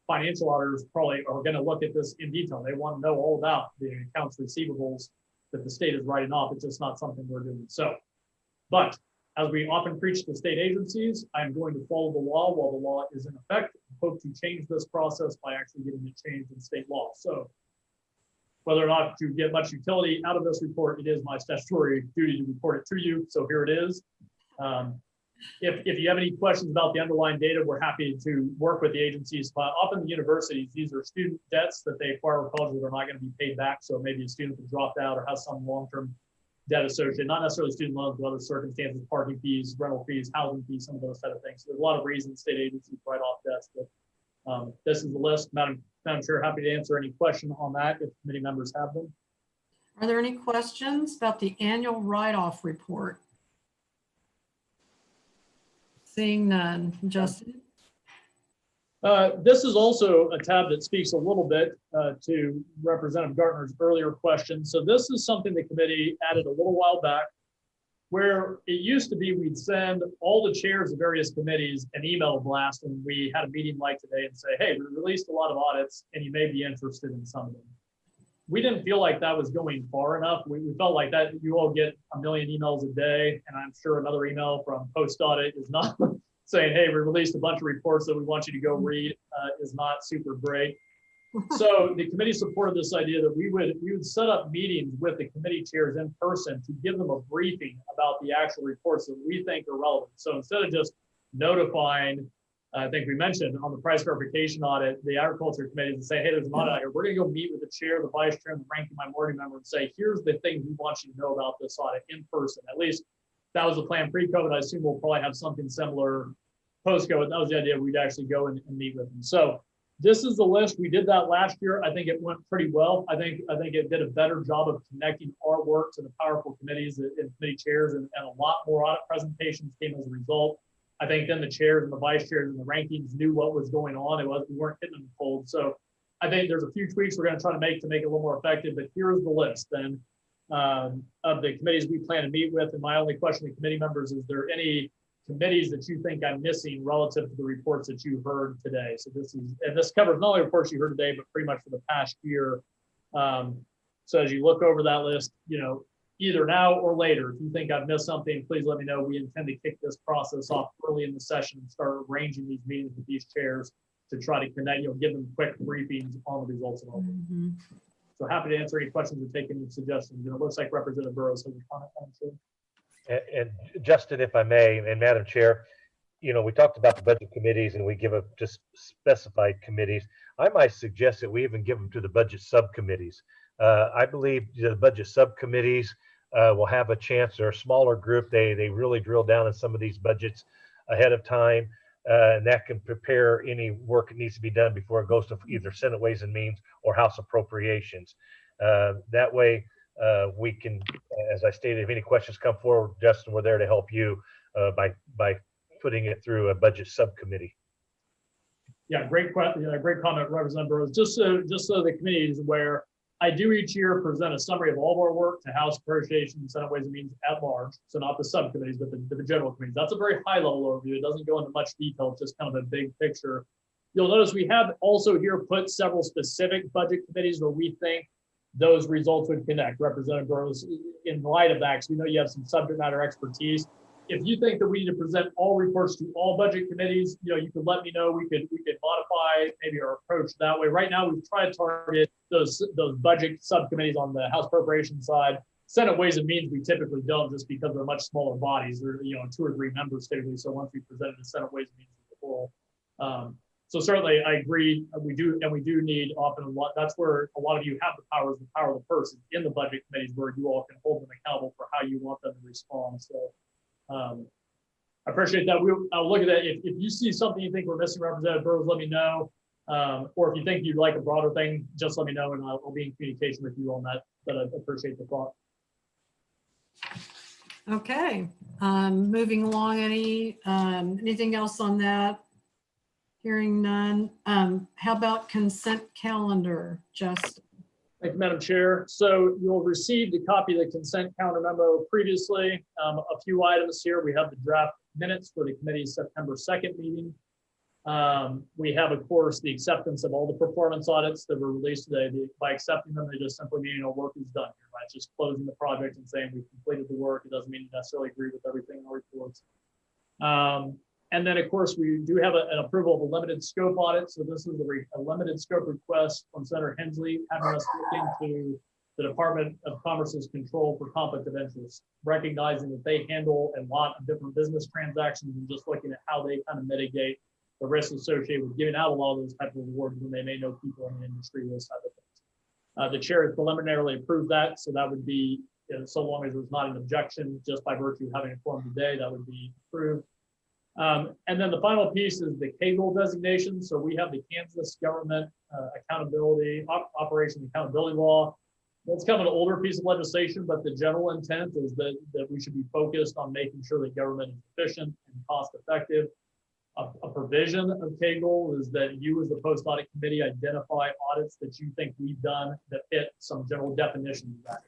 financial auditors probably are going to look at this in detail. They want to know all about the accounts receivables that the state is writing off. It's just not something we're doing. So, but as we often preach to state agencies, I'm going to follow the law while the law is in effect. I hope to change this process by actually getting it changed in state law. So whether or not you get much utility out of this report, it is my statutory duty to report it to you. So here it is. If you have any questions about the underlying data, we're happy to work with the agencies. But often the universities, these are student debts that they acquire with colleges that are not going to be paid back. So maybe a student that dropped out or has some long-term debt associated, not necessarily student loans, but other circumstances, parking fees, rental fees, housing fees, some of those type of things. So there's a lot of reasons state agencies write off debts. But this is the list. Madam Chair, happy to answer any question on that if committee members have them. Are there any questions about the annual write-off report? Seeing none. Justin? This is also a tab that speaks a little bit to Representative Gartner's earlier question. So this is something the committee added a little while back, where it used to be we'd send all the chairs of various committees an email blast when we had a meeting like today and say, hey, we released a lot of audits and you may be interested in some of them. We didn't feel like that was going far enough. We felt like that you all get a million emails a day, and I'm sure another email from post audit is not saying, hey, we released a bunch of reports that we want you to go read, is not super great. So the committee supported this idea that we would set up meetings with the committee chairs in person to give them a briefing about the actual reports that we think are relevant. So instead of just notifying, I think we mentioned on the price verification audit, the agriculture committee and say, hey, there's an audit out here. We're gonna go meet with the chair, the vice chair, and the ranking minority member and say, here's the things we want you to know about this audit in person. At least that was the plan pre-COVID. I assume we'll probably have something similar post-COVID. That was the idea. We'd actually go and meet with them. So this is the list. We did that last year. I think it went pretty well. I think it did a better job of connecting our work to the powerful committees and committee chairs, and a lot more audit presentations came as a result. I think then the chairs and the vice chairs and the rankings knew what was going on. We weren't hitting them cold. So I think there's a few tweaks we're going to try to make it a little more effective. But here's the list then of the committees we plan to meet with. And my only question to committee members is there any committees that you think I'm missing relative to the reports that you heard today? So this covers not only reports you heard today, but pretty much for the past year. So as you look over that list, either now or later, if you think I've missed something, please let me know. We intend to kick this process off early in the session and start arranging these meetings with these chairs to try to connect, give them quick briefings on the results of all. Mm-hmm. So happy to answer any questions or take any suggestions. It looks like Representative Burrows has a comment. And Justin, if I may, and Madam Chair, we talked about the budget committees and we give up just specified committees. I might suggest that we even give them to the budget subcommittees. I believe the budget subcommittees will have a chance. They're a smaller group. They really drill down on some of these budgets ahead of time, and that can prepare any work that needs to be done before it goes to either Senate Ways and Means or House Appropriations. That way, we can, as I stated, if any questions come forward, Justin, we're there to help you by putting it through a budget subcommittee. Yeah, great question. Great comment, Representative Burrows. Just so the committee is aware, I do each year present a summary of all of our work to House Appropriations, Senate Ways and Means at large. So not the subcommittees, but the general committees. That's a very high level overview. It doesn't go into much detail, it's just kind of a big picture. You'll notice we have also here put several specific budget committees where we think those results would connect. Representative Burrows, in light of that, because we know you have some subject matter expertise. If you think that we need to present all reports to all budget committees, you could let me know. We could modify maybe our approach that way. Right now, we've tried to target those budget subcommittees on the House Appropriations side. Senate Ways and Means we typically don't, just because they're much smaller bodies. They're 2 or 3 members typically. So once we present it to Senate Ways and Means as a whole. So certainly I agree. We do need often a lot. That's where a lot of you have the power of the person in the budget committees, where you all can hold them accountable for how you want them to respond. So I appreciate that. I'll look at that. If you see something you think we're missing, Representative Burrows, let me know. Or if you think you'd like a broader thing, just let me know, and I'll be in communication with you on that. But I appreciate the thought. Okay, moving along. Anything else on that? Hearing none. How about consent calendar, Justin? Thank you, Madam Chair. So you'll receive the copy of the consent calendar memo previously. A few items here. We have the draft minutes for the committee's September 2nd meeting. We have, of course, the acceptance of all the performance audits that were released today. By accepting them, they just simply mean work is done here, right? Just closing the project and saying we've completed the work. It doesn't mean you necessarily agree with everything in the reports. And then, of course, we do have an approval of a limited scope audit. So this is a limited scope request from Senator Hensley, having us look into the Department of Commerce's control for conflict of interest, recognizing that they handle a lot of different business transactions and just looking at how they kind of mitigate the risks associated with giving out a lot of those type of awards when they may know people in the industry, those type of things. The chair has preliminarily approved that. So that would be, so long as there's not an objection, just by virtue of having a forum today, that would be approved. And then the final piece is the K-role designation. So we have the Kansas Government Operation Accountability Law. That's kind of an older piece of legislation, but the general intent is that we should be focused on making sure that government is efficient and cost effective. a provision of KGOL is that you as the post audit committee identify audits that you think we've done that fit some general definitions of that.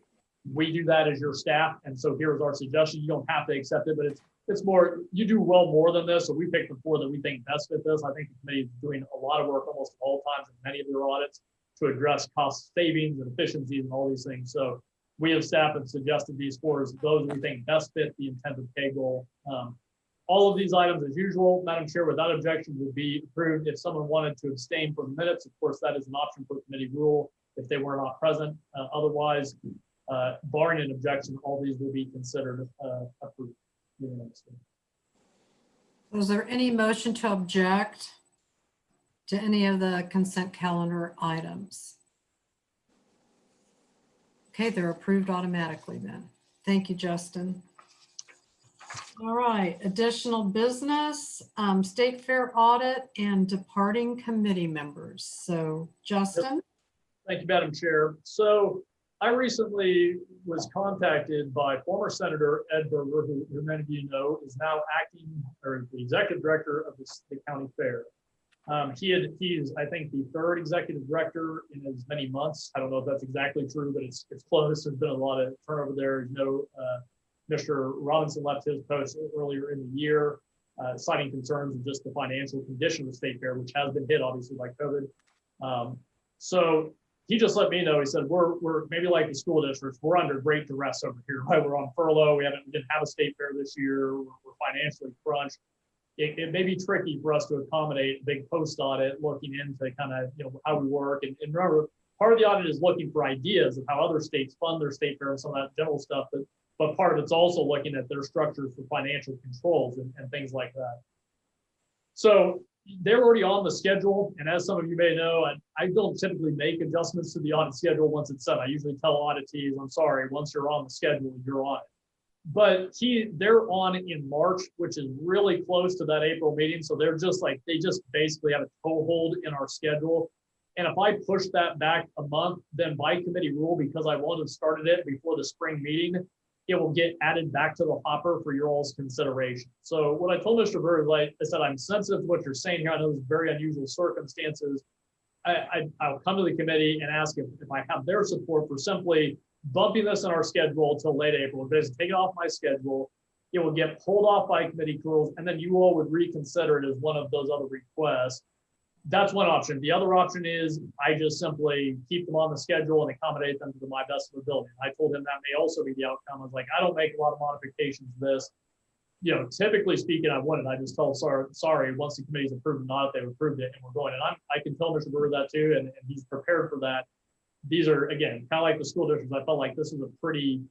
We do that as your staff, and so here's our suggestion. You don't have to accept it, but it's more, you do well more than this. So we picked the 4 that we think best fit this. I think the committee is doing a lot of work almost at all times in many of their audits to address cost savings and efficiencies and all these things. So we as staff have suggested these 4 as those we think best fit the intent of KGOL. All of these items, as usual, Madam Chair, without objection, would be approved. If someone wanted to abstain from the minutes, of course, that is an option for committee rule if they were not present. Otherwise, barring an objection, all these will be considered approved. Was there any motion to object to any of the consent calendar items? Okay, they're approved automatically then. Thank you, Justin. All right, additional business, State Fair audit and departing committee members. So Justin? Thank you, Madam Chair. So I recently was contacted by former Senator Ed Berger, who many of you know is now acting or the executive director of the county fair. He is, I think, the 3rd executive director in as many months. I don't know if that's exactly true, but it's close. There's been a lot of turnover there. You know, Mr. Robinson left his post earlier in the year, citing concerns of just the financial condition of the State Fair, which has been hit obviously by COVID. So he just let me know. He said, we're maybe like the school districts. We're under great duress over here. Right? We're on furlough. We didn't have a State Fair this year. We're financially crunched. It may be tricky for us to accommodate a big post audit looking into kind of, how we work. And remember, part of the audit is looking for ideas of how other states fund their State Fair and some of that general stuff. But part of it's also looking at their structures for financial controls and things like that. So they're already on the schedule. And as some of you may know, I don't typically make adjustments to the audit schedule once it's set. I usually tell auditees, I'm sorry, once you're on the schedule, you're on it. But they're on in March, which is really close to that April meeting. So they just basically have a toehold in our schedule. And if I push that back a month, then by committee rule, because I wanted to started it before the spring meeting, it will get added back to the hopper for your all's consideration. So what I told Mr. Berger, I said, I'm sensitive to what you're saying here. I know there's very unusual circumstances. I'll come to the committee and ask if I have their support for simply bumping this in our schedule till late April. If it's take it off my schedule, it will get pulled off by committee rules, and then you all would reconsider it as one of those other requests. That's one option. The other option is I just simply keep them on the schedule and accommodate them to my best of ability. I told him that may also be the outcome. I was like, I don't make a lot of modifications to this. Typically speaking, I wouldn't. I just tell sorry, once the committee's approved an audit, they've approved it and we're going. And I can tell Mr. Brewer that too, and he's prepared for that. These are, again, kind of like the school districts. I felt like this is a pretty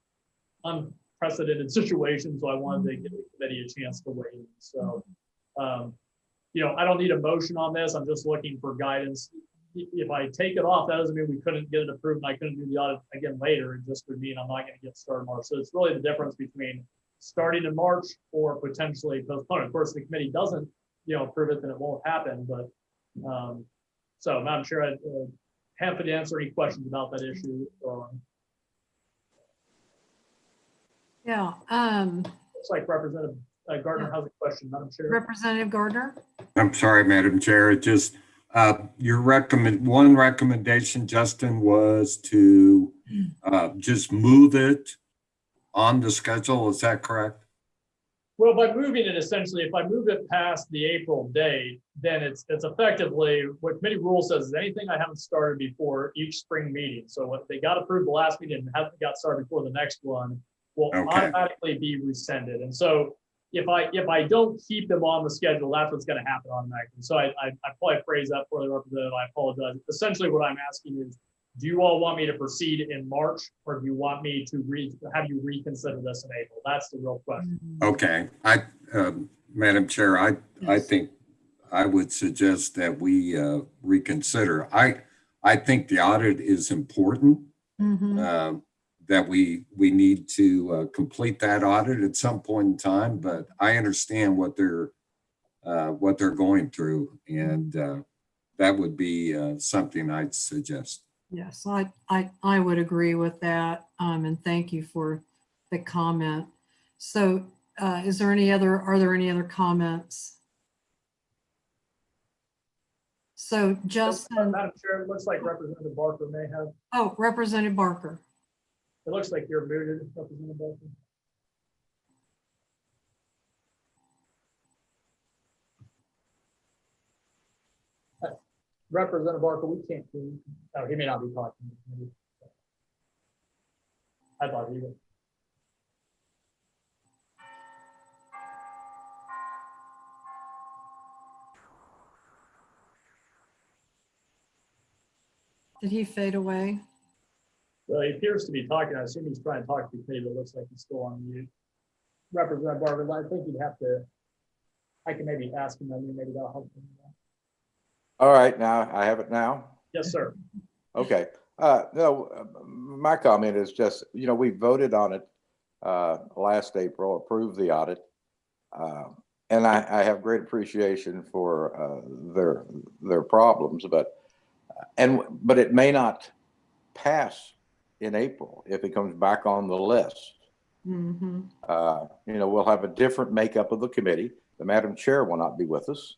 unprecedented situation, so I wanted to give the committee a chance to weigh in. So, I don't need a motion on this. I'm just looking for guidance. If I take it off, that doesn't mean we couldn't get it approved and I couldn't do the audit again later. It just would mean I'm not going to get started in March. So it's really the difference between starting in March or potentially postponing. Of course, the committee doesn't, approve it, then it won't happen. But so, Madam Chair, I'd happy to answer any questions about that issue. Yeah. Looks like Representative Gardner has a question, Madam Chair. Representative Gardner. I'm sorry, Madam Chair. It just your one recommendation, Justin, was to just move it on the schedule. Is that correct? Well, by moving it, essentially, if I move it past the April date, then it's effectively what committee rule says is anything I haven't started before each spring meeting. So if they got approved the last meeting and haven't got started before the next one, will automatically be rescinded. And so if I don't keep them on the schedule, that's what's going to happen automatically. So I probably phrased that poorly, Representative. I apologize. Essentially, what I'm asking is, do you all want me to proceed in March, or do you want me to have you reconsider this in April? That's the real question. Okay, Madam Chair, I think I would suggest that we reconsider. I think the audit is important. Mm-hmm. That we need to complete that audit at some point in time, but I understand what they're going through, and that would be something I'd suggest. Yes, I would agree with that, and thank you for the comment. So, are there any other comments? So Justin, Madam Chair, it looks like Representative Barker may have, oh, Representative Barker. it looks like you're muted, Representative Barker. Representative Barker, we can't hear you. Oh, he may not be talking. I thought he was. Did he fade away? Well, he appears to be talking. I assume he's trying to talk to me, but it looks like he's still on mute. Representative Barber, I think you'd have to, I can maybe ask him, maybe that'll help him. All right, now I have it now. Yes, sir. Okay. No, my comment is just, we voted on it last April, approved the audit. And I have great appreciation for their problems, but it may not pass in April if it comes back on the list. Mm-hmm. We'll have a different makeup of the committee. The Madam Chair will not be with us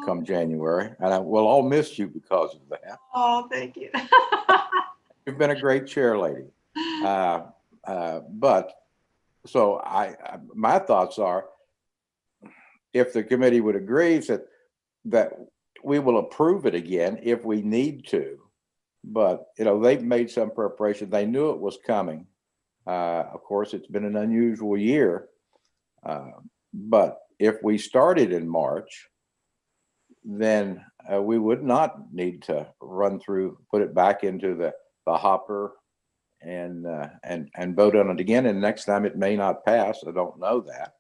come January, and we'll all miss you because of that. Oh, thank you. You've been a great chair lady. But so my thoughts are, if the committee would agree that we will approve it again if we need to, but they've made some preparation. They knew it was coming. Of course, it's been an unusual year, but if we started in March, then we would not need to put it back into the hopper and vote on it again. And next time it may not pass. I don't know that,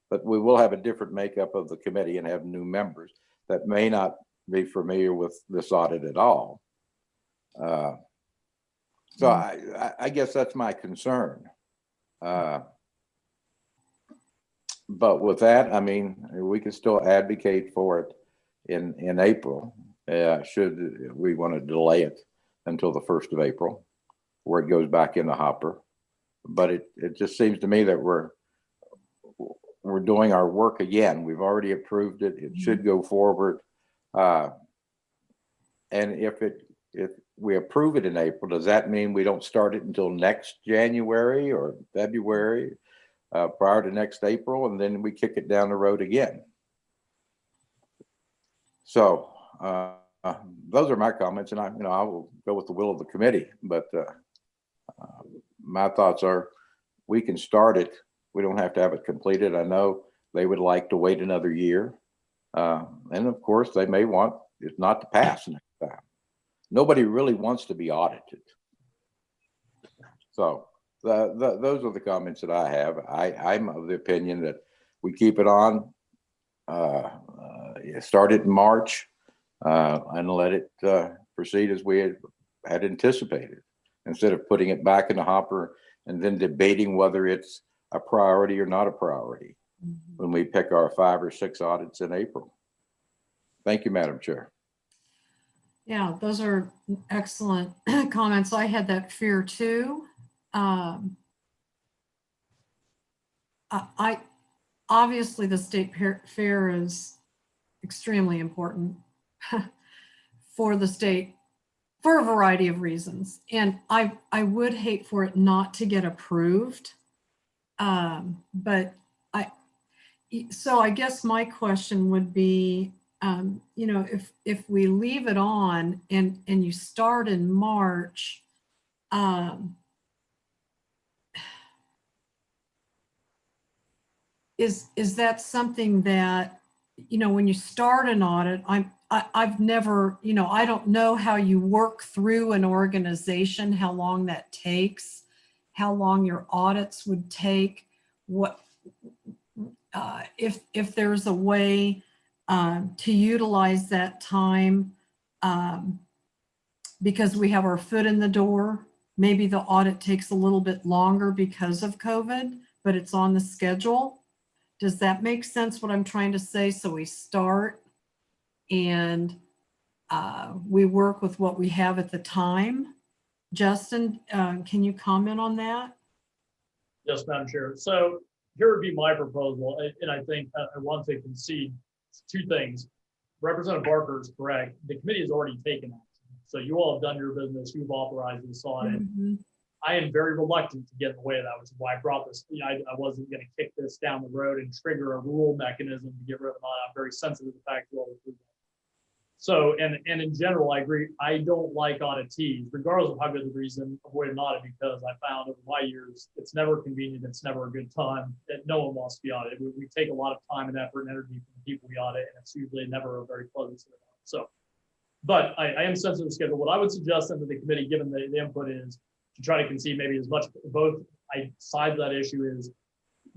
but we will have a different makeup of the committee and have new members that may not be familiar with this audit at all. So I guess that's my concern. But with that, we can still advocate for it in April, should we want to delay it until the 1st of April, where it goes back in the hopper. But it just seems to me that we're doing our work again. We've already approved it. It should go forward. And if we approve it in April, does that mean we don't start it until next January or February, prior to next April, and then we kick it down the road again? So those are my comments, and I will go with the will of the committee. But my thoughts are, we can start it. We don't have to have it completed. I know they would like to wait another year, and of course they may want it not to pass next time. Nobody really wants to be audited. So those are the comments that I have. I'm of the opinion that we keep it on, start it in March, and let it proceed as we had anticipated, instead of putting it back in the hopper and then debating whether it's a priority or not a priority when we pick our 5 or 6 audits in April. Thank you, Madam Chair. Yeah, those are excellent comments. I had that fear too. I obviously the state fair is extremely important for the state for a variety of reasons, and I would hate for it not to get approved. But so I guess my question would be, if we leave it on and you start in March, is that something that, when you start an audit, I've never, I don't know how you work through an organization, how long that takes, how long your audits would take, if there's a way to utilize that time, because we have our foot in the door. Maybe the audit takes a little bit longer because of COVID, but it's on the schedule. Does that make sense what I'm trying to say? So we start and we work with what we have at the time. Justin, can you comment on that? Yes, Madam Chair. So here would be my proposal, and I think I want to concede 2 things. Representative Barker is correct. The committee has already taken action. So you all have done your business. You've authorized this audit. Mhm. I am very reluctant to get in the way of that, which is why I brought this. I wasn't going to kick this down the road and trigger a rule mechanism to get rid of it. I'm very sensitive to the fact you all approve that. So, and in general, I agree. I don't like auditees, regardless of how good the reason, avoid an audit, because I found over my years, it's never convenient. It's never a good time. That no one wants to be audited. We take a lot of time and effort and energy from the people we audit, and it's usually never a very pleasant situation. So, but I am sensitive to schedule. What I would suggest then to the committee, given the input, is to try to concede maybe as much, both sides of that issue is,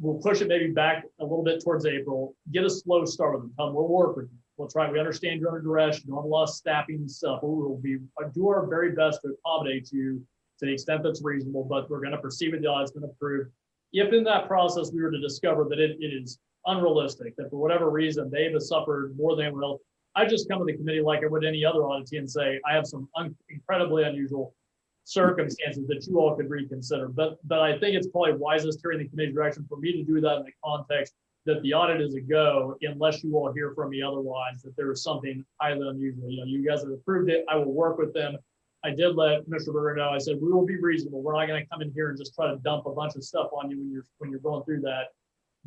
we'll push it maybe back a little bit towards April, get a slow start with them, tell them we'll work with you. We'll try, we understand you're under duress, you don't have a lot of staffing and stuff, but we'll do our very best to accommodate you to the extent that's reasonable, but we're gonna proceed with the audit, it's been approved. If in that process we were to discover that it is unrealistic, that for whatever reason they've suffered more than anyone else, I just come to the committee like I would any other auditee and say, I have some incredibly unusual circumstances that you all could reconsider. But I think it's probably wisest here in the committee direction for me to do that in the context that the audit is a go, unless you all hear from me otherwise, that there is something highly unusual. You know, you guys have approved it. I will work with them. I did let Mr. Berger know. I said, we will be reasonable. We're not going to come in here and just try to dump a bunch of stuff on you when you're going through that.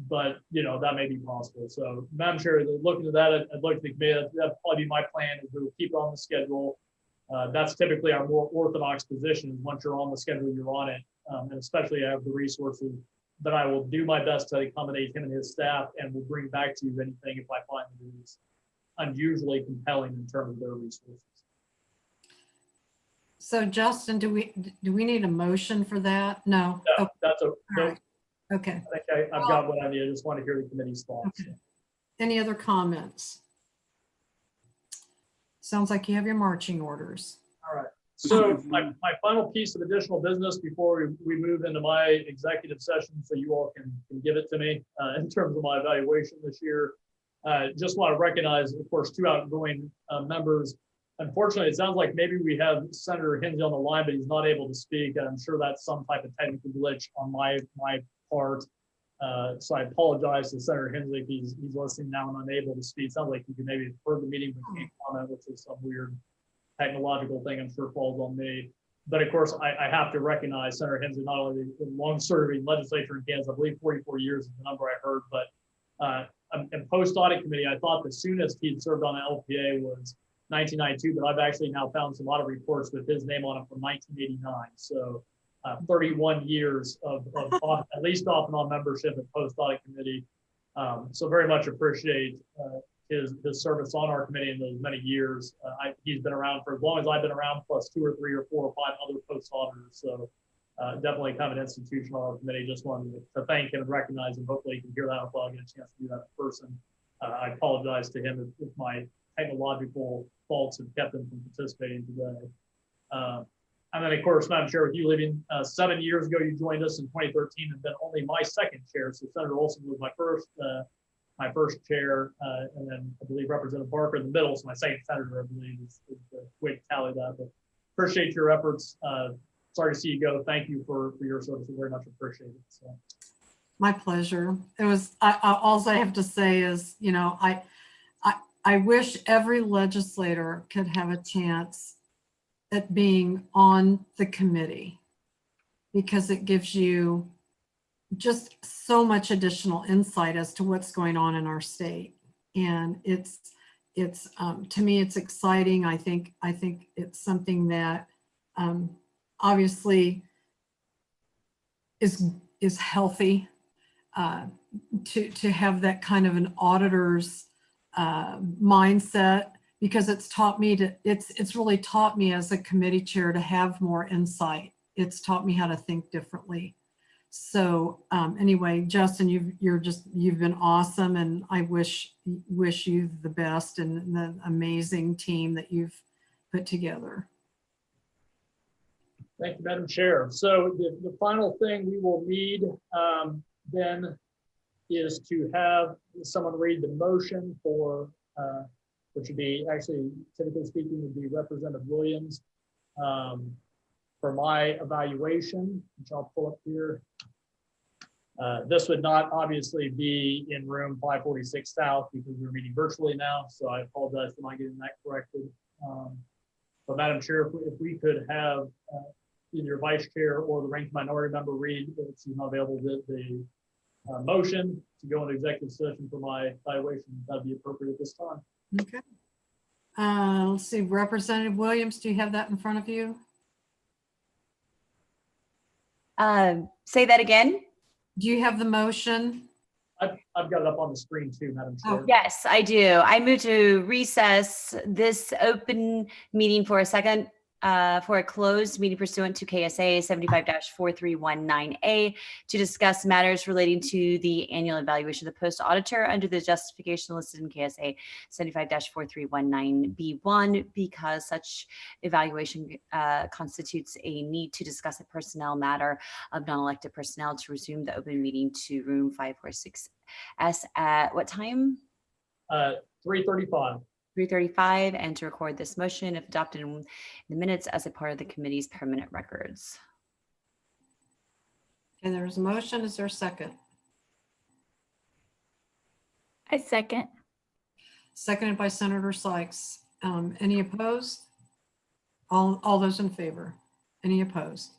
But, you know, that may be possible. So, Madam Chair, looking at that, I'd like to the committee, that'd probably be my plan, is we'll keep it on the schedule. That's typically our more orthodox position. Once you're on the schedule, you're on it. And especially I have the resources, but I will do my best to accommodate him and his staff, and will bring back to you anything if I find that it is unusually compelling in terms of their resources. So Justin, do we need a motion for that? No. No, Okay. that's a, All no, right. Okay. I think I've got what I need. I just want to hear the committee's thoughts. Okay. Any other comments? Sounds like you have your marching orders. All right. So my final piece of additional business before we move into my executive session, so you all can give it to me in terms of my evaluation this year. Just want to recognize, of course, two outgoing members. Unfortunately, it sounds like maybe we have Senator Hinsley on the line, but he's not able to speak. I'm sure that's some type of technical glitch on my part. So I apologize to Senator Hinsley if he's listening now and unable to speak. Sounds like he could maybe have heard the meeting but can't comment, which is some weird technological thing I'm sure falls on me. But of course, I have to recognize Senator Hinsley, not only the long-serving legislature in Kansas, I believe 44 years is the number I heard, but in post-audit committee, I thought the soonest he'd served on an LPA was 1992, but I've actually now found some audit reports with his name on them from 1989. So 31 years of at least off and on membership at post-audit committee. So very much appreciate his service on our committee in those many years. He's been around for as long as I've been around, plus 2 or 3 or 4 or 5 other post-auditors. So definitely kind of an institution on our committee. Just wanted to thank him and recognize him. Hopefully he can hear that if I get a chance to do that in person. I apologize to him if my technological faults have kept him from participating today. And then, of course, Madam Chair, with you leaving 7 years ago, you joined us in 2013 and been only my second chair. So Senator Olson was my first chair, and then I believe Representative Barker in the middle. So my second senator, I believe, is the way to tally that. But appreciate your efforts. Sorry to see you go. Thank you for your service. Very much appreciated. So. My pleasure. It was, all I have to say is, you know, I wish every legislator could have a chance at being on the committee, because it gives you just so much additional insight as to what's going on in our state. And it's to me, it's exciting. I think it's something that obviously is healthy to have that kind of an auditor's mindset, because it's taught me it's really taught me as a committee chair to have more insight. It's taught me how to think differently. So anyway, Justin, you've been awesome, and I wish you the best and the amazing team that you've put together. Thank you, Madam Chair. So the final thing we will need then is to have someone read the motion for, which would be actually, typically speaking, would be Representative Williams, for my evaluation, which I'll pull up here. This would not obviously be in room 546 South because we're meeting virtually now, so I apologize for not getting that corrected. But Madam Chair, if we could have either Vice Chair or the ranking minority member read, if she's not available, the motion to go into executive session for my evaluation, that'd be appropriate at this time. Okay. Let's see, Representative Williams, do you have that in front of you? Say that again. Do you have the motion? I've got it up on the screen too, Madam Chair. Yes, I do. I move to recess this open meeting for a second, for a closed meeting pursuant to KSA 75-4319A to discuss matters relating to the annual evaluation of the post auditor under the justification listed in KSA 75-4319B1 because such evaluation constitutes a need to discuss a personnel matter of non-elected personnel to resume the open meeting to room 546S at what time? 3:35. 3:35, and to record this motion if adopted in the minutes as a part of the committee's permanent records. Okay, there's a motion. Is there a second? I second. Seconded by Senator Sykes. Any opposed? All those in favor? Any opposed?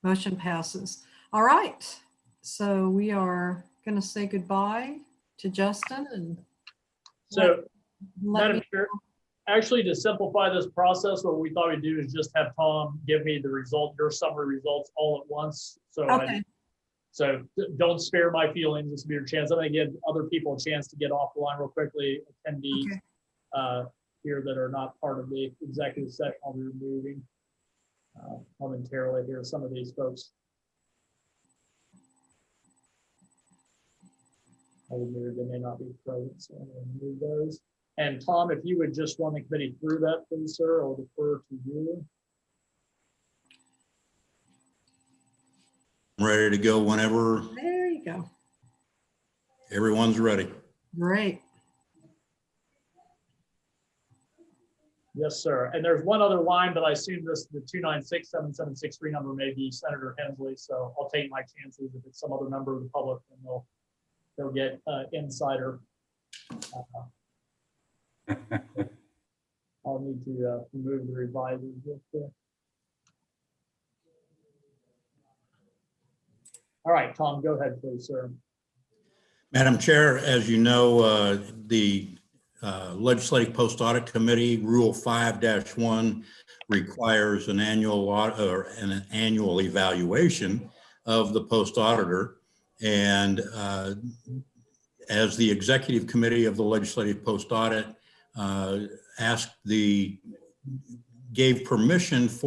Motion passes. All right. So we are going to say goodbye to Justin and So, let Madam me, Chair, actually, to simplify this process, what we thought we'd do is just have Tom give me the result, your summary results all at once. So, okay. Don't spare my feelings. This will be your chance. I'm going to give other people a chance to get off the line real quickly. Attendees here that are not part of the executive session, I'll be removing momentarily here. Some of these folks. They may not be present, so I'm going to remove those. And Tom, if you would just run the committee through that, please, sir, I'll defer to you. I'm ready to go whenever There you go. everyone's ready. Great. Yes, sir. And there's one other line, but I assume the 296-7763 number may be Senator Hensley. So I'll take my chances. If it's some other member of the public, then they'll get insider. I'll need to remove the revisers. All right, Tom, go ahead, please, sir. Madam Chair, as you know, the Legislative Post Audit Committee Rule 5-1 requires an annual audit or an annual evaluation of the post auditor. And as the Executive Committee of the Legislative Post Audit gave permission for